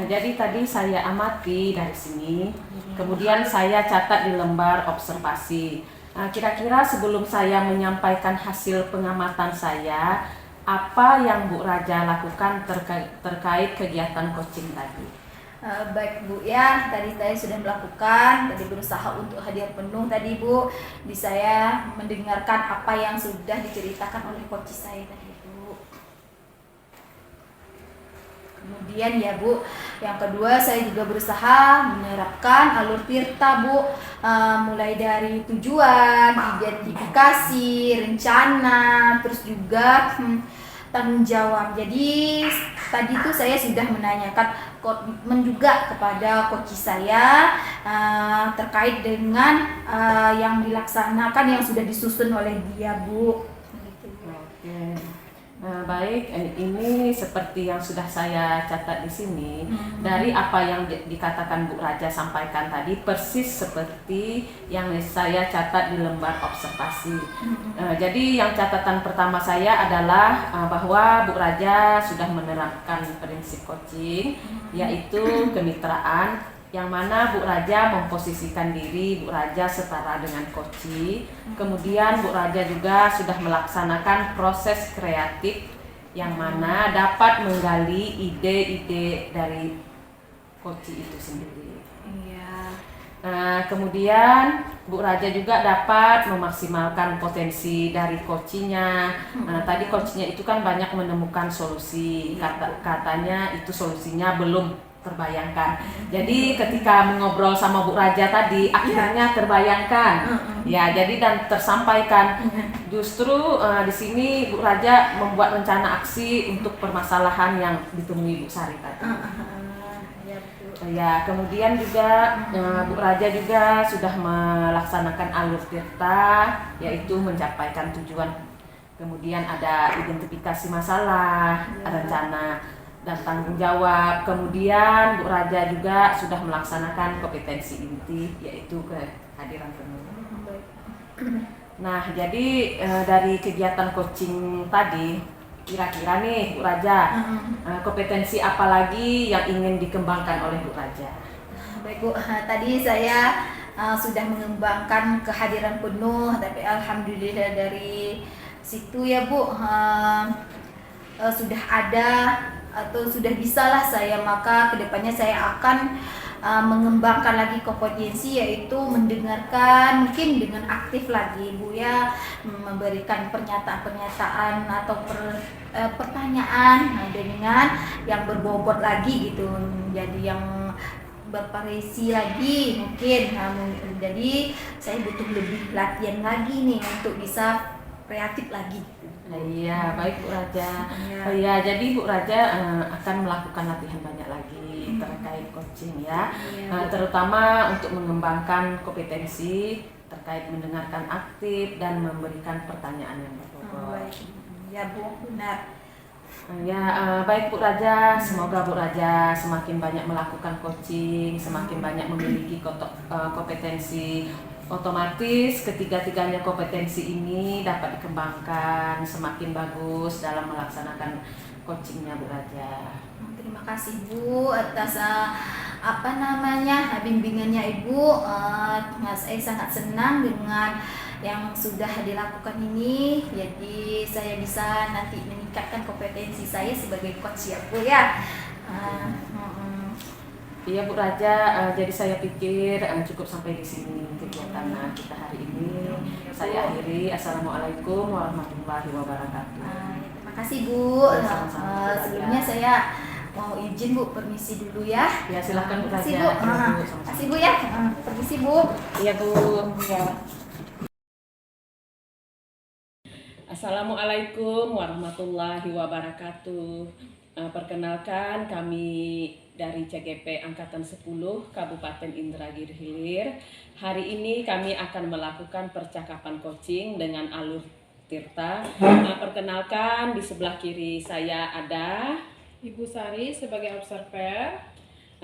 Jadi tadi saya amati dari sini, kemudian saya catat di lembar observasi. Kira-kira sebelum saya menyampaikan hasil pengamatan saya, apa yang Bu Raja lakukan terkait kegiatan coaching tadi? Baik Bu ya, tadi saya sudah melakukan, tadi berusaha untuk hadir penuh tadi Bu. Di saya mendengarkan apa yang sudah diceritakan oleh coach saya tadi Bu. Kemudian ya Bu, yang kedua saya juga berusaha menerapkan alur Tirta Bu, mulai dari tujuan, identifikasi, rencana, terus juga tanggung jawab. Jadi tadi itu saya sudah menanyakan komitmen juga kepada coach saya terkait dengan yang dilaksanakan yang sudah disusun oleh dia Bu. Oke. Baik, ini seperti yang sudah saya catat di sini, dari apa yang dikatakan Bu Raja sampaikan tadi persis seperti yang saya catat di lembar observasi. Jadi yang catatan pertama saya adalah bahwa Bu Raja sudah menerapkan prinsip coaching, yaitu kemitraan, yang mana Bu Raja memposisikan diri Bu Raja setara dengan coaching. Kemudian Bu Raja juga sudah melaksanakan proses kreatif yang mana dapat menggali ide-ide dari coaching itu sendiri. Kemudian Bu Raja juga dapat memaksimalkan potensi dari coachingnya. Tadi coachingnya itu kan banyak menemukan solusi, katanya itu solusinya belum terbayangkan. Jadi ketika mengobrol sama Bu Raja tadi akhirnya terbayangkan. Ya, jadi dan tersampaikan. Justru di sini Bu Raja membuat rencana aksi untuk permasalahan yang ditemui Bu Sari tadi. Ya, kemudian juga Bu Raja juga sudah melaksanakan alur Tirta, yaitu mencapaikan tujuan. Kemudian ada identifikasi masalah, rencana dan tanggung jawab. Kemudian Bu Raja juga sudah melaksanakan kompetensi inti, yaitu kehadiran penuh. Nah, jadi dari kegiatan coaching tadi, kira-kira nih Bu Raja, kompetensi apa lagi yang ingin dikembangkan oleh Bu Raja? Baik Bu, tadi saya sudah mengembangkan kehadiran penuh, tapi alhamdulillah dari situ ya Bu, sudah ada atau sudah bisalah saya, maka kedepannya saya akan mengembangkan lagi kompetensi, yaitu mendengarkan mungkin dengan aktif lagi Bu ya, memberikan pernyataan-pernyataan atau pertanyaan dengan yang berbobot lagi gitu, jadi yang bervariasi lagi mungkin. Jadi saya butuh lebih latihan lagi nih untuk bisa kreatif lagi. Iya, baik Bu Raja. Iya. Iya, jadi Bu Raja akan melakukan latihan banyak lagi terkait coaching ya. Iya, Bu. Terutama untuk mengembangkan kompetensi terkait mendengarkan aktif dan memberikan pertanyaan yang berbobot. Baik. Ya Bu, benar. Ya, baik Bu Raja, semoga Bu Raja semakin banyak melakukan coaching, semakin banyak memiliki kompetensi. Otomatis ketiga-tiganya kompetensi ini dapat dikembangkan semakin bagus dalam melaksanakan coachingnya Bu Raja. Terima kasih Bu atas bimbingannya Ibu. Saya sangat senang dengan yang sudah dilakukan ini. Jadi saya bisa nanti meningkatkan kompetensi saya sebagai coach ya Bu ya. Iya Bu Raja, jadi saya pikir cukup sampai di sini kegiatan kita hari ini. Saya akhiri. Assalamualaikum warahmatullahi wabarakatuh. Terima kasih Bu. Sama-sama, Bu. Sebelumnya saya mau izin Bu, permisi dulu ya. Ya silakan Bu Terima kasih Raja. Bu. Iya, Bu, Terima sama-sama. kasih Bu ya. Permisi Bu. Iya Bu. Ya. Assalamualaikum warahmatullahi wabarakatuh. Perkenalkan, kami dari CGP Angkatan 10 Kabupaten Indragiri Hilir. Hari ini kami akan melakukan percakapan coaching dengan Alur Tirta. Perkenalkan, di sebelah kiri saya ada Ibu Sari sebagai observer.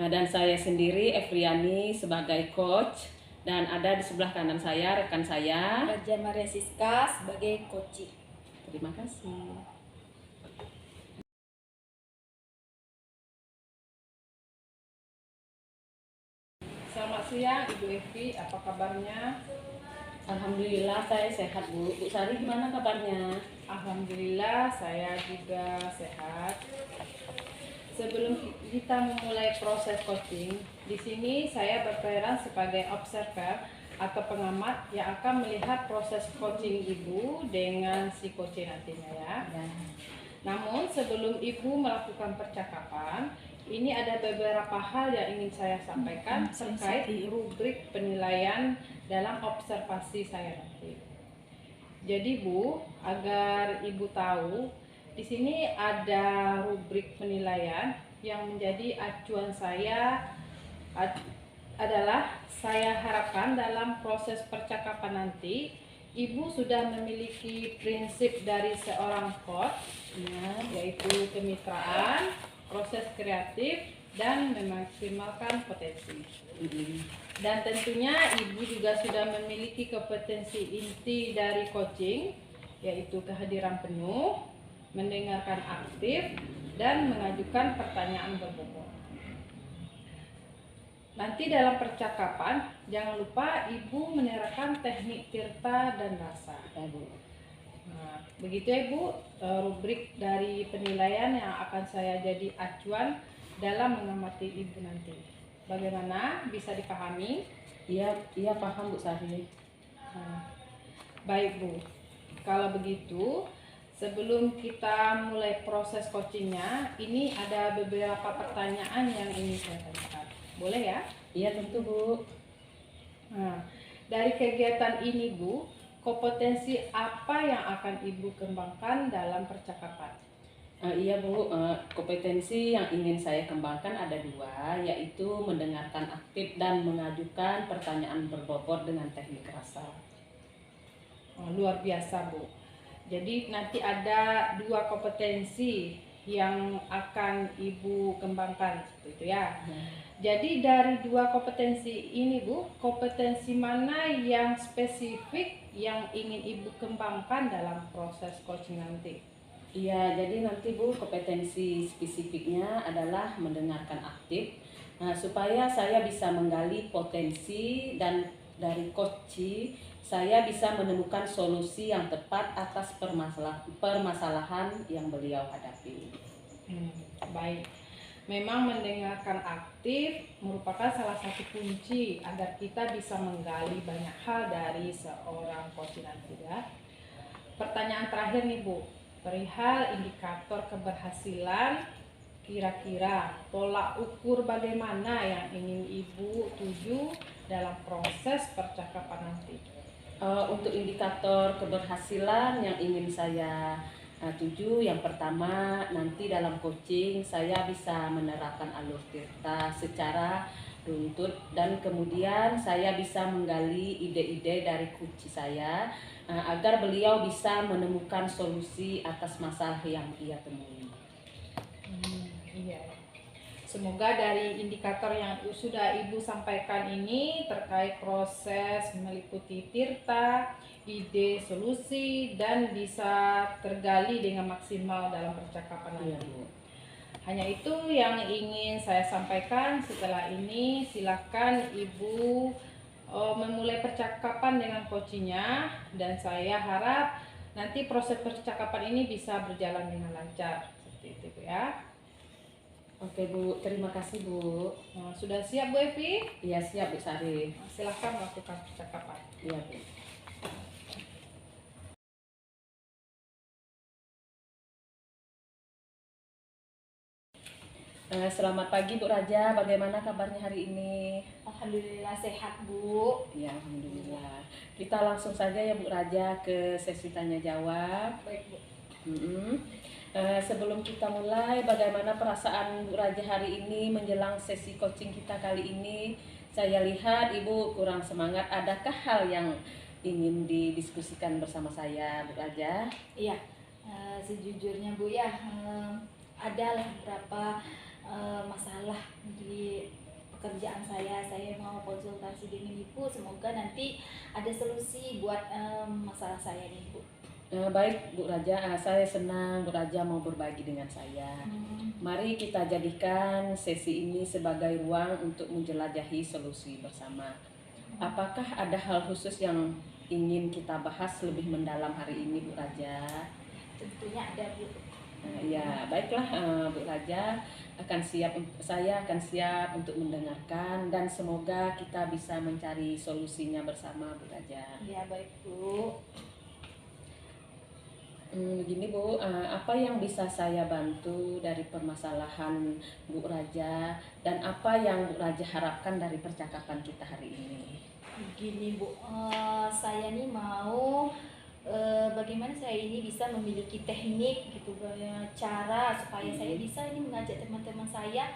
dan saya sendiri Efriani sebagai coach, dan ada di sebelah kanan saya rekan saya. Raja Maria Siska sebagai coach. Terima kasih. Selamat siang Ibu Evi, apa kabarnya? Alhamdulillah saya sehat Bu. Bu Sari gimana kabarnya? Alhamdulillah saya juga sehat. Sebelum kita memulai proses coaching, di sini saya berperan sebagai observer atau pengamat yang akan melihat proses coaching Ibu dengan si coach nantinya ya. Namun sebelum Ibu melakukan percakapan, ini ada beberapa hal yang ingin saya sampaikan terkait rubrik penilaian dalam observasi saya nanti. Jadi Bu, agar Ibu tahu, di sini ada rubrik penilaian yang menjadi acuan saya adalah saya harapkan dalam proses percakapan nanti Ibu sudah memiliki prinsip dari seorang coach, yaitu kemitraan, proses kreatif, dan memaksimalkan potensi. Dan tentunya Ibu juga sudah memiliki kompetensi inti dari coaching, yaitu kehadiran penuh, mendengarkan aktif, dan mengajukan pertanyaan berbobot. Nanti dalam percakapan, jangan lupa Ibu menerapkan teknik tirta dan rasa. Nah, begitu ya Ibu, rubrik dari penilaian yang akan saya jadi acuan dalam mengamati Ibu nanti. Bagaimana? Bisa dipahami? Iya paham Bu Sari. Nah, baik Bu, kalau begitu sebelum kita mulai proses coachingnya, ini ada beberapa pertanyaan yang ingin saya tanyakan. Boleh ya? Iya tentu Bu. Nah, dari kegiatan ini Bu, kompetensi apa yang akan Ibu kembangkan dalam percakapan? Iya Bu, kompetensi yang ingin saya kembangkan ada dua, yaitu mendengarkan aktif dan mengajukan pertanyaan berbobot dengan teknik rasa. Luar biasa Bu. Jadi nanti ada dua kompetensi yang akan Ibu kembangkan seperti itu ya. Jadi dari dua kompetensi ini Bu, kompetensi mana yang spesifik yang ingin Ibu kembangkan dalam proses coaching nanti? Iya, jadi nanti Bu kompetensi spesifiknya adalah mendengarkan aktif, supaya saya bisa menggali potensi dan dari coaching saya bisa menemukan solusi yang tepat atas permasalahan yang beliau hadapi. Baik. memang mendengarkan aktif merupakan salah satu kunci agar kita bisa menggali banyak hal dari seorang coach nanti ya. Pertanyaan terakhir nih Bu, perihal indikator keberhasilan, kira-kira tolak ukur bagaimana yang ingin Ibu tuju dalam proses percakapan nanti? Untuk indikator keberhasilan yang ingin saya tuju, yang pertama nanti dalam coaching saya bisa menerapkan alur tirta secara runtut, dan kemudian saya bisa menggali ide-ide dari coach saya agar beliau bisa menemukan solusi atas masalah yang ia temui. Iya. Semoga dari indikator yang sudah Ibu sampaikan ini terkait proses meliputi tirta, ide, solusi, dan bisa tergali dengan maksimal dalam percakapan Iya, nanti. Bu. Hanya itu yang ingin saya sampaikan. Setelah ini silakan Ibu memulai percakapan dengan coachnya, dan saya harap nanti proses percakapan ini bisa berjalan dengan lancar. Seperti itu Bu ya. Oke Bu, terima kasih Bu. Nah, sudah siap Bu Evi? Iya siap Bu Sari. Nah, silahkan melakukan percakapan. Iya Bu. Selamat pagi Bu Raja, bagaimana kabarnya hari ini? Alhamdulillah sehat Bu. Ya, alhamdulillah. Kita langsung saja ya Bu Raja ke sesi tanya jawab. Baik Bu. Sebelum kita mulai, bagaimana perasaan Bu Raja hari ini menjelang sesi coaching kita kali ini? Saya lihat Ibu kurang semangat. Adakah hal yang ingin didiskusikan bersama saya Bu Raja? Iya, sejujurnya Bu ya, adalah beberapa masalah di pekerjaan saya. Saya mau konsultasi dengan Ibu, semoga nanti ada solusi buat masalah saya nih Bu. Baik Bu Raja, saya senang Bu Raja mau berbagi dengan saya. Mari kita jadikan sesi ini sebagai ruang untuk menjelajahi solusi bersama. Apakah ada hal khusus yang ingin kita bahas lebih mendalam hari ini Bu Raja? Tentunya ada Bu. Ya, baiklah Bu Raja, saya akan siap untuk mendengarkan, dan semoga kita bisa mencari solusinya bersama Bu Raja. Iya baik Bu. Begini Bu, apa yang bisa saya bantu dari permasalahan Bu Raja, dan apa yang Bu Raja harapkan dari percakapan kita hari ini? Begini Bu, saya nih mau bagaimana saya ini bisa memiliki teknik gitu, cara supaya saya bisa ini mengajak teman-teman saya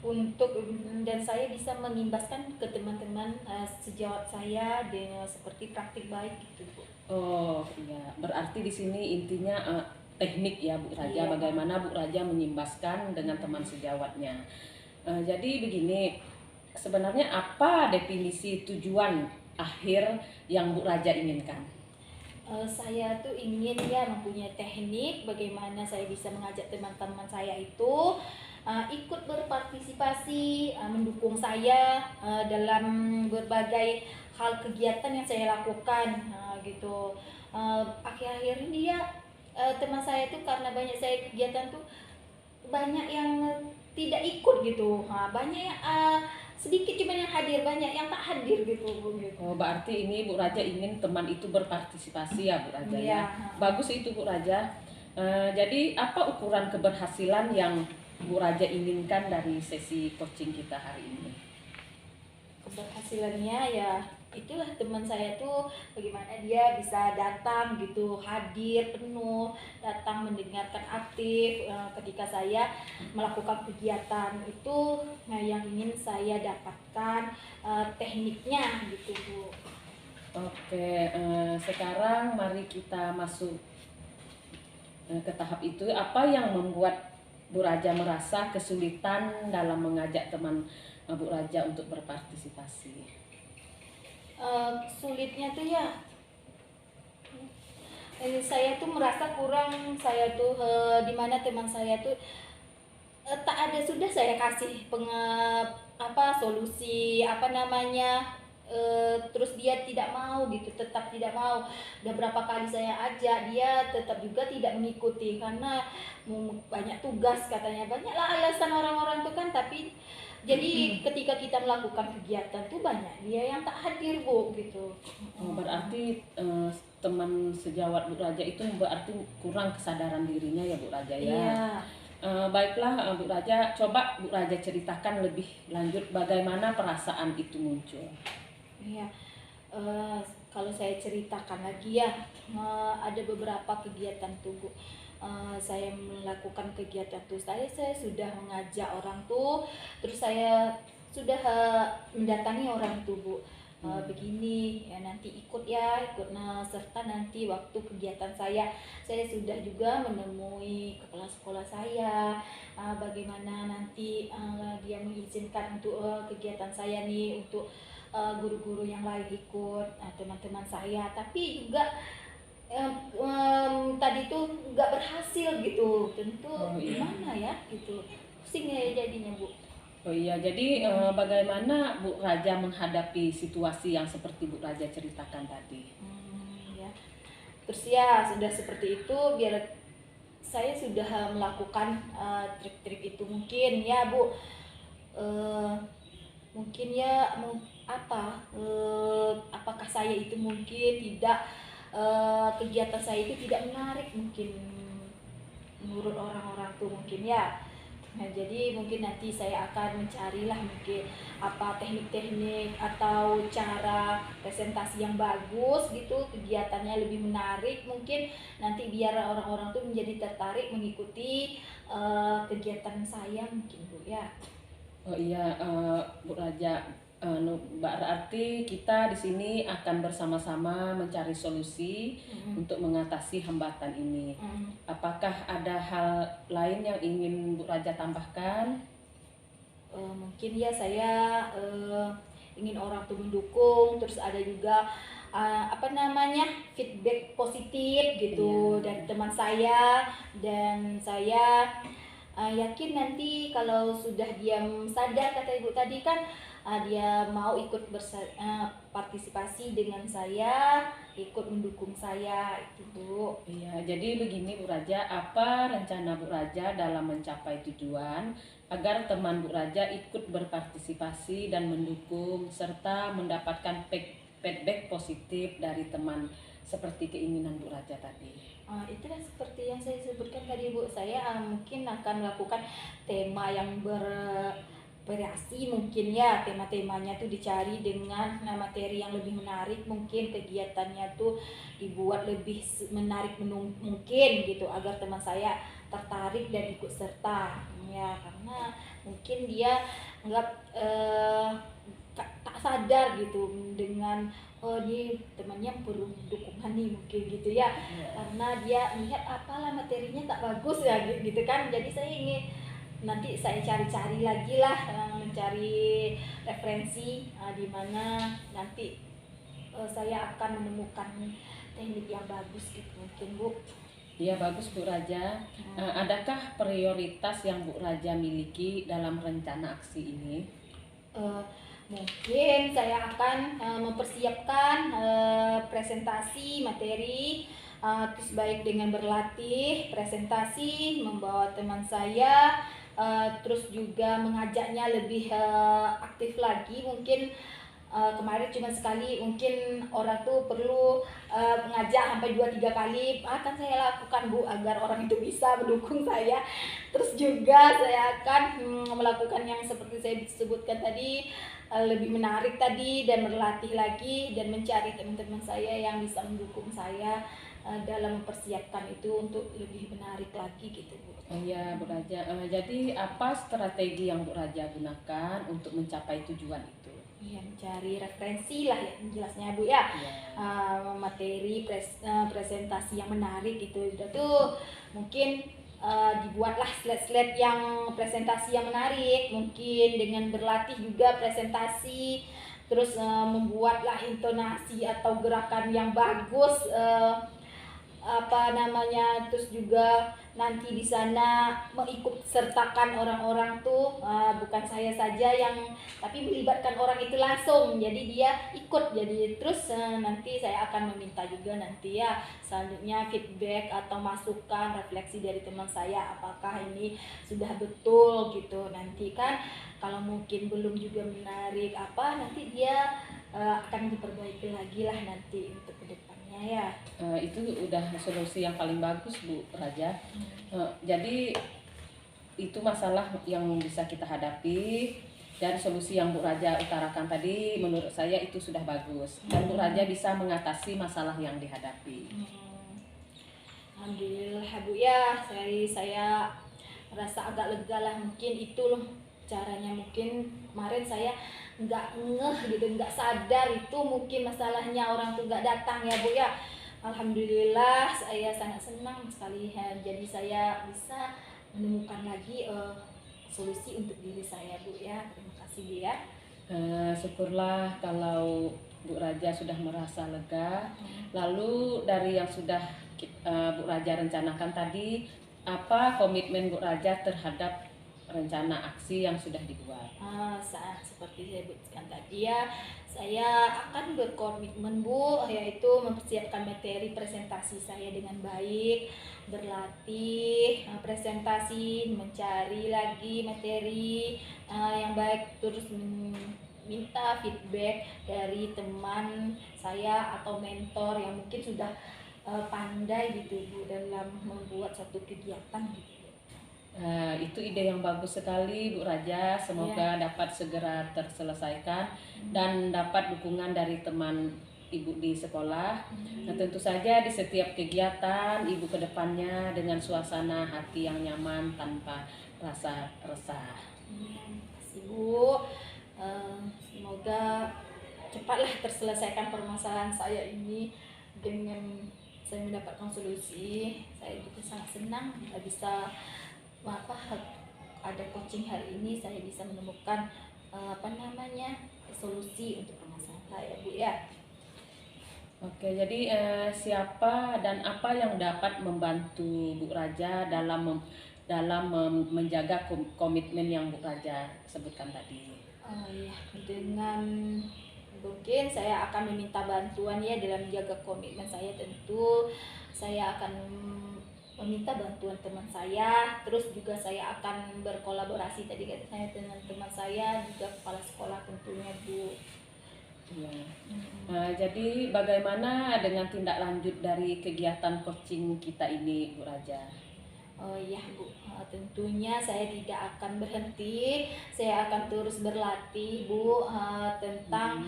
untuk, dan saya bisa mengimbaskan ke teman-teman sejawat saya dengan seperti praktik baik gitu Bu. Oh iya, berarti di sini intinya teknik ya Bu Raja, Iya. bagaimana Bu Raja menyimbaskan dengan teman sejawatnya. Jadi begini, sebenarnya apa definisi tujuan akhir yang Bu Raja inginkan? Saya tuh ingin ya mempunyai teknik bagaimana saya bisa mengajak teman-teman saya itu ikut berpartisipasi, mendukung saya dalam berbagai hal kegiatan yang saya lakukan gitu. Akhir-akhir ini ya teman saya tuh karena banyak saya kegiatan tuh banyak yang tidak ikut gitu, banyak yang sedikit cuma yang hadir, banyak yang tak hadir gitu Bu gitu. Oh, berarti ini Bu Raja ingin teman itu berpartisipasi ya Bu Raja Iya. ya. Bagus itu Bu Raja. Jadi apa ukuran keberhasilan yang Bu Raja inginkan dari sesi coaching kita hari ini? Keberhasilannya ya itulah teman saya tuh bagaimana dia bisa datang gitu, hadir penuh, datang mendengarkan aktif ketika saya melakukan kegiatan itu. Nah yang ingin saya dapatkan tekniknya gitu Bu. Oke, sekarang mari kita masuk ke tahap itu. Apa yang membuat Bu Raja merasa kesulitan dalam mengajak teman Bu Raja untuk berpartisipasi? Sulitnya tuh ya saya tuh merasa kurang, saya tuh di mana teman saya tuh tak ada, sudah saya kasih solusi apa namanya terus dia tidak mau gitu, tetap tidak mau. Udah berapa kali saya ajak, dia tetap juga tidak mengikuti karena banyak tugas katanya. Banyaklah alasan orang-orang tuh kan, tapi jadi ketika kita melakukan kegiatan tuh banyak dia yang tak hadir Bu gitu. Oh, berarti teman sejawat Bu Raja itu berarti kurang kesadaran dirinya ya Bu Raja ya. Iya. Baiklah Bu Raja, coba Bu Raja ceritakan lebih lanjut bagaimana perasaan itu muncul. Iya, kalau saya ceritakan lagi ya, ada beberapa kegiatan tuh Bu. Saya melakukan kegiatan tuh, saya sudah mengajak orang tuh, terus saya sudah mendatangi orang tuh Bu. Begini ya, nanti ikut ya, ikut serta nanti waktu kegiatan saya sudah juga menemui kepala sekolah saya, bagaimana nanti dia mengizinkan untuk kegiatan saya nih, untuk guru-guru yang lain ikut, teman-teman saya, tapi juga tadi tuh nggak berhasil gitu, tentu gimana ya gitu, pusing ya jadinya Bu. Oh iya, jadi bagaimana Bu Raja menghadapi situasi yang seperti Bu Raja ceritakan tadi? Ya. Terus ya sudah seperti itu, biar saya sudah melakukan trik-trik itu mungkin ya Bu. Mungkin ya apakah saya itu mungkin tidak, kegiatan saya itu tidak menarik mungkin menurut orang-orang tuh mungkin ya. Nah, jadi mungkin nanti saya akan mencarilah mungkin apa teknik-teknik atau cara presentasi yang bagus gitu, kegiatannya lebih menarik mungkin nanti biar orang-orang tuh menjadi tertarik mengikuti kegiatan saya mungkin Bu ya. Oh iya, Bu Raja, berarti kita di sini akan bersama-sama mencari solusi untuk mengatasi hambatan ini. Apakah ada hal lain yang ingin Bu Raja tambahkan? Mungkin ya saya ingin orang tuh mendukung, terus ada juga feedback positif gitu dari teman saya, dan saya yakin nanti kalau sudah dia sadar, kata Ibu tadi kan, dia mau ikut partisipasi dengan saya, ikut mendukung saya itu Bu. Iya, jadi begini Bu Raja, apa rencana Bu Raja dalam mencapai tujuan agar teman Bu Raja ikut berpartisipasi dan mendukung serta mendapatkan feedback positif dari teman seperti keinginan Bu Raja tadi? Itulah seperti yang saya sebutkan tadi Bu, saya mungkin akan melakukan tema yang bervariasi mungkin ya, tema-temanya tuh dicari dengan materi yang lebih menarik, mungkin kegiatannya tuh dibuat lebih menarik mungkin gitu, agar teman saya tertarik dan ikut serta ya, karena mungkin dia nggak tak sadar gitu dengan ini temannya perlu dukungan nih mungkin gitu ya, karena dia melihat apalah materinya tak bagus ya gitu kan. Jadi saya ingin nanti saya cari-cari lagi lah, mencari referensi di mana nanti saya akan menemukan teknik yang bagus gitu mungkin Bu. Iya, bagus Bu Raja. Adakah prioritas yang Bu Raja miliki dalam rencana aksi ini? Mungkin saya akan mempersiapkan presentasi materi, terus baik dengan berlatih presentasi, membawa teman saya, terus juga mengajaknya lebih aktif lagi. Mungkin kemarin cuma sekali, mungkin orang tuh perlu mengajak sampai 2-3 kali, akan saya lakukan Bu, agar orang itu bisa mendukung saya. Terus juga saya akan melakukan yang seperti saya sebutkan tadi, lebih menarik tadi, dan berlatih lagi dan mencari teman-teman saya yang bisa mendukung saya dalam mempersiapkan itu untuk lebih menarik lagi gitu Bu. Iya Bu Raja. Jadi apa strategi yang Bu Raja gunakan untuk mencapai tujuan itu? Iya, mencari referensi lah ya jelasnya Bu ya. Materi presentasi yang menarik gitu. Udah tuh mungkin dibuatlah slide-slide yang presentasi yang menarik, mungkin dengan berlatih juga presentasi, terus membuatlah intonasi atau gerakan yang bagus, terus juga nanti di sana mengikut sertakan orang-orang tuh, bukan saya saja yang, tapi melibatkan orang itu langsung, jadi dia ikut. Jadi terus nanti saya akan meminta juga nanti ya selanjutnya feedback atau masukan refleksi dari teman saya, apakah ini sudah betul gitu. Nanti kan kalau mungkin belum juga menarik apa, nanti dia akan diperbaiki lagi lah nanti untuk kedepannya ya. Itu udah solusi yang paling bagus Bu Raja. Jadi itu masalah yang bisa kita hadapi, dan solusi yang Bu Raja utarakan tadi menurut saya itu sudah bagus, dan Bu Raja bisa mengatasi masalah yang dihadapi. Alhamdulillah Bu ya, saya merasa agak lega lah. Mungkin itu loh caranya. Mungkin kemarin saya nggak ngeh gitu, nggak sadar itu mungkin masalahnya orang tuh nggak datang ya Bu ya. Alhamdulillah saya sangat senang sekali ya. Jadi saya bisa menemukan lagi solusi untuk diri saya Bu ya. Terima kasih Bu ya. Syukurlah kalau Bu Raja sudah merasa lega. Lalu dari yang sudah Bu Raja rencanakan tadi, apa komitmen Bu Raja terhadap rencana aksi yang sudah dibuat? Seperti saya sebutkan tadi ya, saya akan berkomitmen Bu, yaitu mempersiapkan materi presentasi saya dengan baik, berlatih presentasi, mencari lagi materi yang baik, terus minta feedback dari teman saya atau mentor yang mungkin sudah pandai gitu Bu dalam membuat satu kegiatan gitu. Itu ide yang bagus sekali Bu Raja, semoga dapat segera terselesaikan dan dapat dukungan dari teman Ibu di sekolah. Nah, tentu saja di setiap kegiatan Ibu ke depannya dengan suasana hati yang nyaman tanpa rasa resah. Terima kasih Bu. Semoga cepatlah terselesaikan permasalahan saya ini dengan saya mendapatkan solusi. Saya juga sangat senang bisa ada coaching hari ini, saya bisa menemukan solusi untuk permasalahan saya Bu ya. Oke, jadi siapa dan apa yang dapat membantu Bu Raja dalam menjaga komitmen yang Bu Raja sebutkan tadi? Dengan mungkin saya akan meminta bantuan ya dalam menjaga komitmen saya. Tentu saya akan meminta bantuan teman saya, terus juga saya akan berkolaborasi tadi kata saya dengan teman saya juga kepala sekolah tentunya Bu. Ya. Jadi bagaimana dengan tindak lanjut dari kegiatan coaching kita ini Bu Raja? Oh iya Bu, tentunya saya tidak akan berhenti, saya akan terus berlatih Bu tentang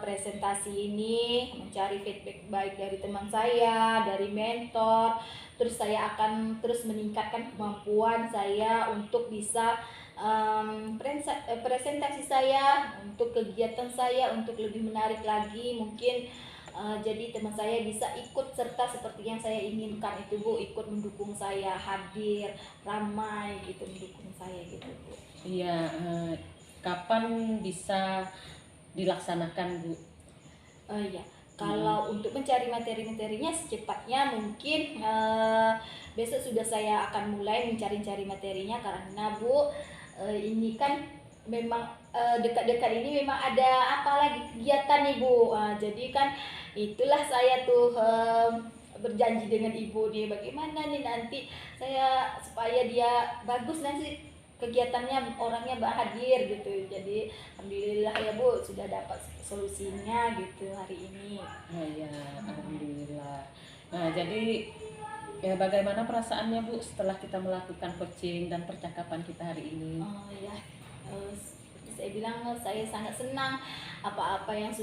presentasi ini, mencari feedback baik dari teman saya, dari mentor, terus saya akan terus meningkatkan kemampuan saya untuk bisa presentasi saya, untuk kegiatan saya, untuk lebih menarik lagi mungkin. Jadi teman saya bisa ikut serta seperti yang saya inginkan itu Bu, ikut mendukung saya, hadir, ramai gitu mendukung saya gitu Bu. Iya, kapan bisa dilaksanakan Bu? Iya, kalau untuk mencari materi-materinya secepatnya mungkin besok sudah saya akan mulai mencari-cari materinya, karena Bu ini kan memang dekat-dekat ini memang ada apa lagi kegiatan nih Bu. Jadi kan itulah saya tuh berjanji dengan Ibu nih bagaimana nih nanti saya supaya dia bagus nanti kegiatannya, orangnya hadir gitu. Jadi alhamdulillah ya Bu sudah dapat solusinya gitu hari ini. Oh ya, alhamdulillah. Nah, jadi ya bagaimana perasaannya Bu setelah kita melakukan coaching dan percakapan kita hari ini? Oh ya, seperti saya bilang saya sangat senang, apa-apa yang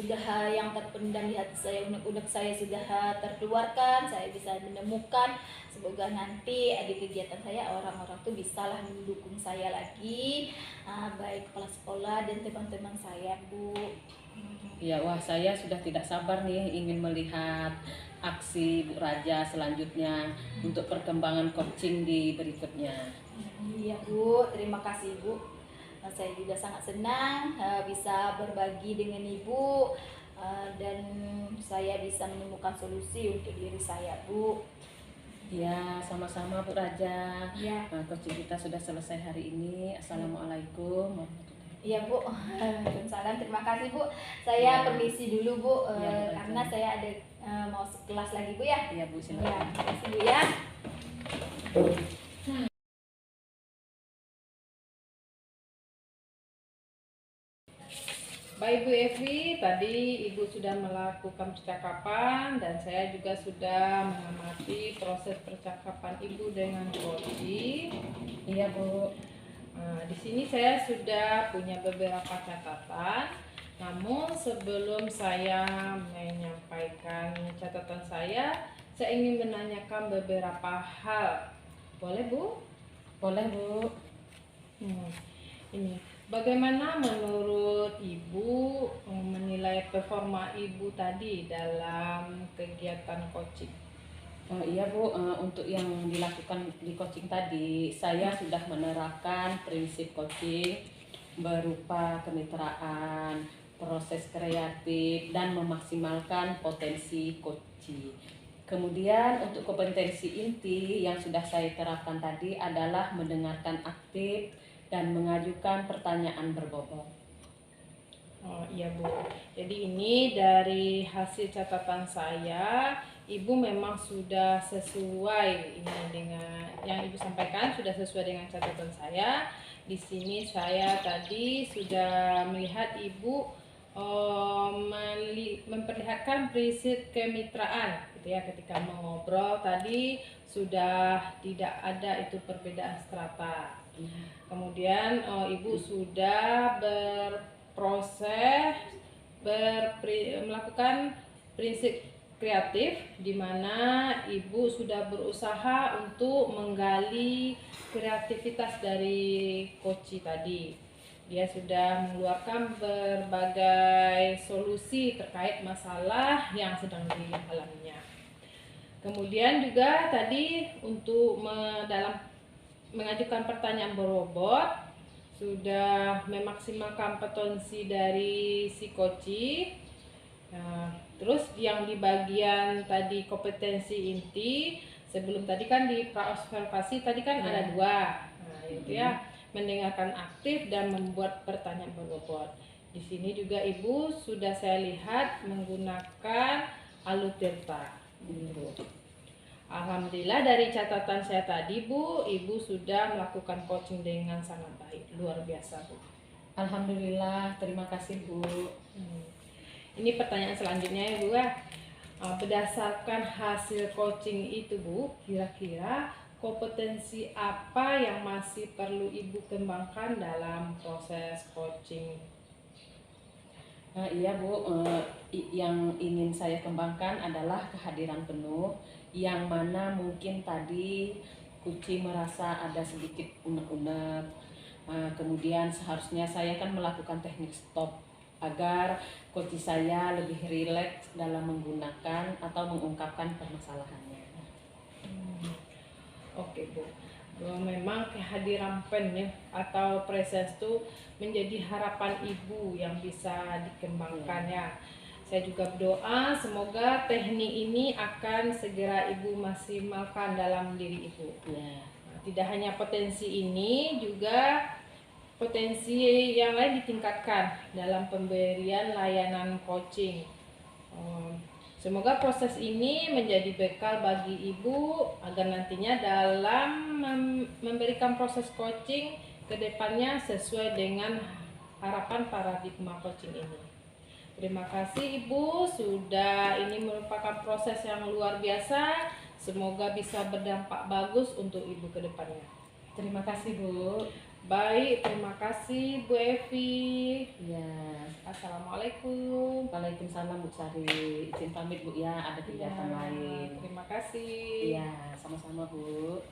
terpendam di hati saya, unek-unek saya sudah terkeluarkan, saya bisa menemukan. Semoga nanti di kegiatan saya orang-orang tuh bisalah mendukung saya lagi, baik kepala sekolah dan teman-teman saya Bu. Ya, wah saya sudah tidak sabar nih ingin melihat aksi Bu Raja selanjutnya untuk perkembangan coaching di berikutnya. Iya Bu, terima kasih Bu. Saya juga sangat senang bisa berbagi dengan Ibu dan saya bisa menemukan solusi untuk diri saya Bu. Ya, sama-sama Bu Raja. Ya. Coaching kita sudah selesai hari ini. Assalamualaikum warahmatullahi Iya Bu, Waalaikumsalam. Terima kasih Bu. Ya. Saya permisi dulu Bu, Ya, Bu, karena Raja. saya ada mau kelas lagi Bu ya. Ya Bu, Ya, silakan. terima kasih Bu ya. Baik Bu Evi, tadi Ibu sudah melakukan percakapan dan saya juga sudah mengamati proses percakapan Ibu dengan Koci. Iya Bu. Di sini saya sudah punya beberapa catatan. Namun sebelum saya menyampaikan catatan saya ingin menanyakan beberapa hal. Boleh Bu? Boleh Bu. Ini bagaimana menurut Ibu menilai performa Ibu tadi dalam kegiatan coaching? Iya Bu, untuk yang dilakukan di coaching tadi, saya sudah menerapkan prinsip coaching berupa kemitraan, proses kreatif, dan memaksimalkan potensi coaching. Kemudian untuk kompetensi inti yang sudah saya terapkan tadi adalah mendengarkan aktif dan mengajukan pertanyaan berbobot. Oh iya Bu, jadi ini dari hasil catatan saya, Ibu memang sudah sesuai ini dengan yang Ibu sampaikan, sudah sesuai dengan catatan saya. Di sini saya tadi sudah melihat Ibu memperlihatkan prinsip kemitraan gitu ya, ketika mengobrol tadi sudah tidak ada itu perbedaan strata. Kemudian Ibu sudah berproses melakukan prinsip kreatif, di mana Ibu sudah berusaha untuk menggali kreativitas dari Koci tadi. Dia sudah mengeluarkan berbagai solusi terkait masalah yang sedang dialaminya. Kemudian juga tadi untuk dalam mengajukan pertanyaan berbobot, sudah memaksimalkan potensi dari si Koci. Nah, terus yang di bagian tadi kompetensi inti, sebelum tadi kan di pra-observasi tadi kan ada dua, nah itu ya, mendengarkan aktif dan membuat pertanyaan berbobot. Di sini juga Ibu sudah saya lihat menggunakan alutirta. Alhamdulillah dari catatan saya tadi Bu, Ibu sudah melakukan coaching dengan sangat baik, luar biasa Bu. Alhamdulillah, terima kasih Bu. Ini pertanyaan selanjutnya ya Bu ya. Berdasarkan hasil coaching itu Bu, kira-kira kompetensi apa yang masih perlu Ibu kembangkan dalam proses coaching? Iya Bu, yang ingin saya kembangkan adalah kehadiran penuh, yang mana mungkin tadi Kuci merasa ada sedikit unek-unek. Kemudian seharusnya saya kan melakukan teknik stop agar Kuci saya lebih rileks dalam menggunakan atau mengungkapkan permasalahannya. Oke Bu, memang kehadiran pen ya, atau presence itu menjadi harapan Ibu yang bisa dikembangkan ya. Saya juga berdoa semoga teknik ini akan segera Ibu maksimalkan dalam diri Ibu. Ya. Tidak hanya potensi ini, juga potensi yang lain ditingkatkan dalam pemberian layanan coaching. Semoga proses ini menjadi bekal bagi Ibu agar nantinya dalam memberikan proses coaching ke depannya sesuai dengan harapan paradigma coaching ini. Terima kasih Ibu, ini merupakan proses yang luar biasa. Semoga bisa berdampak bagus untuk Ibu ke depannya. Terima kasih Bu. Baik, terima kasih Bu Evi. Ya. Assalamualaikum. Waalaikumsalam Bu Sari. Izin pamit Bu ya, ada kegiatan lain. Terima kasih. Iya, sama-sama Bu.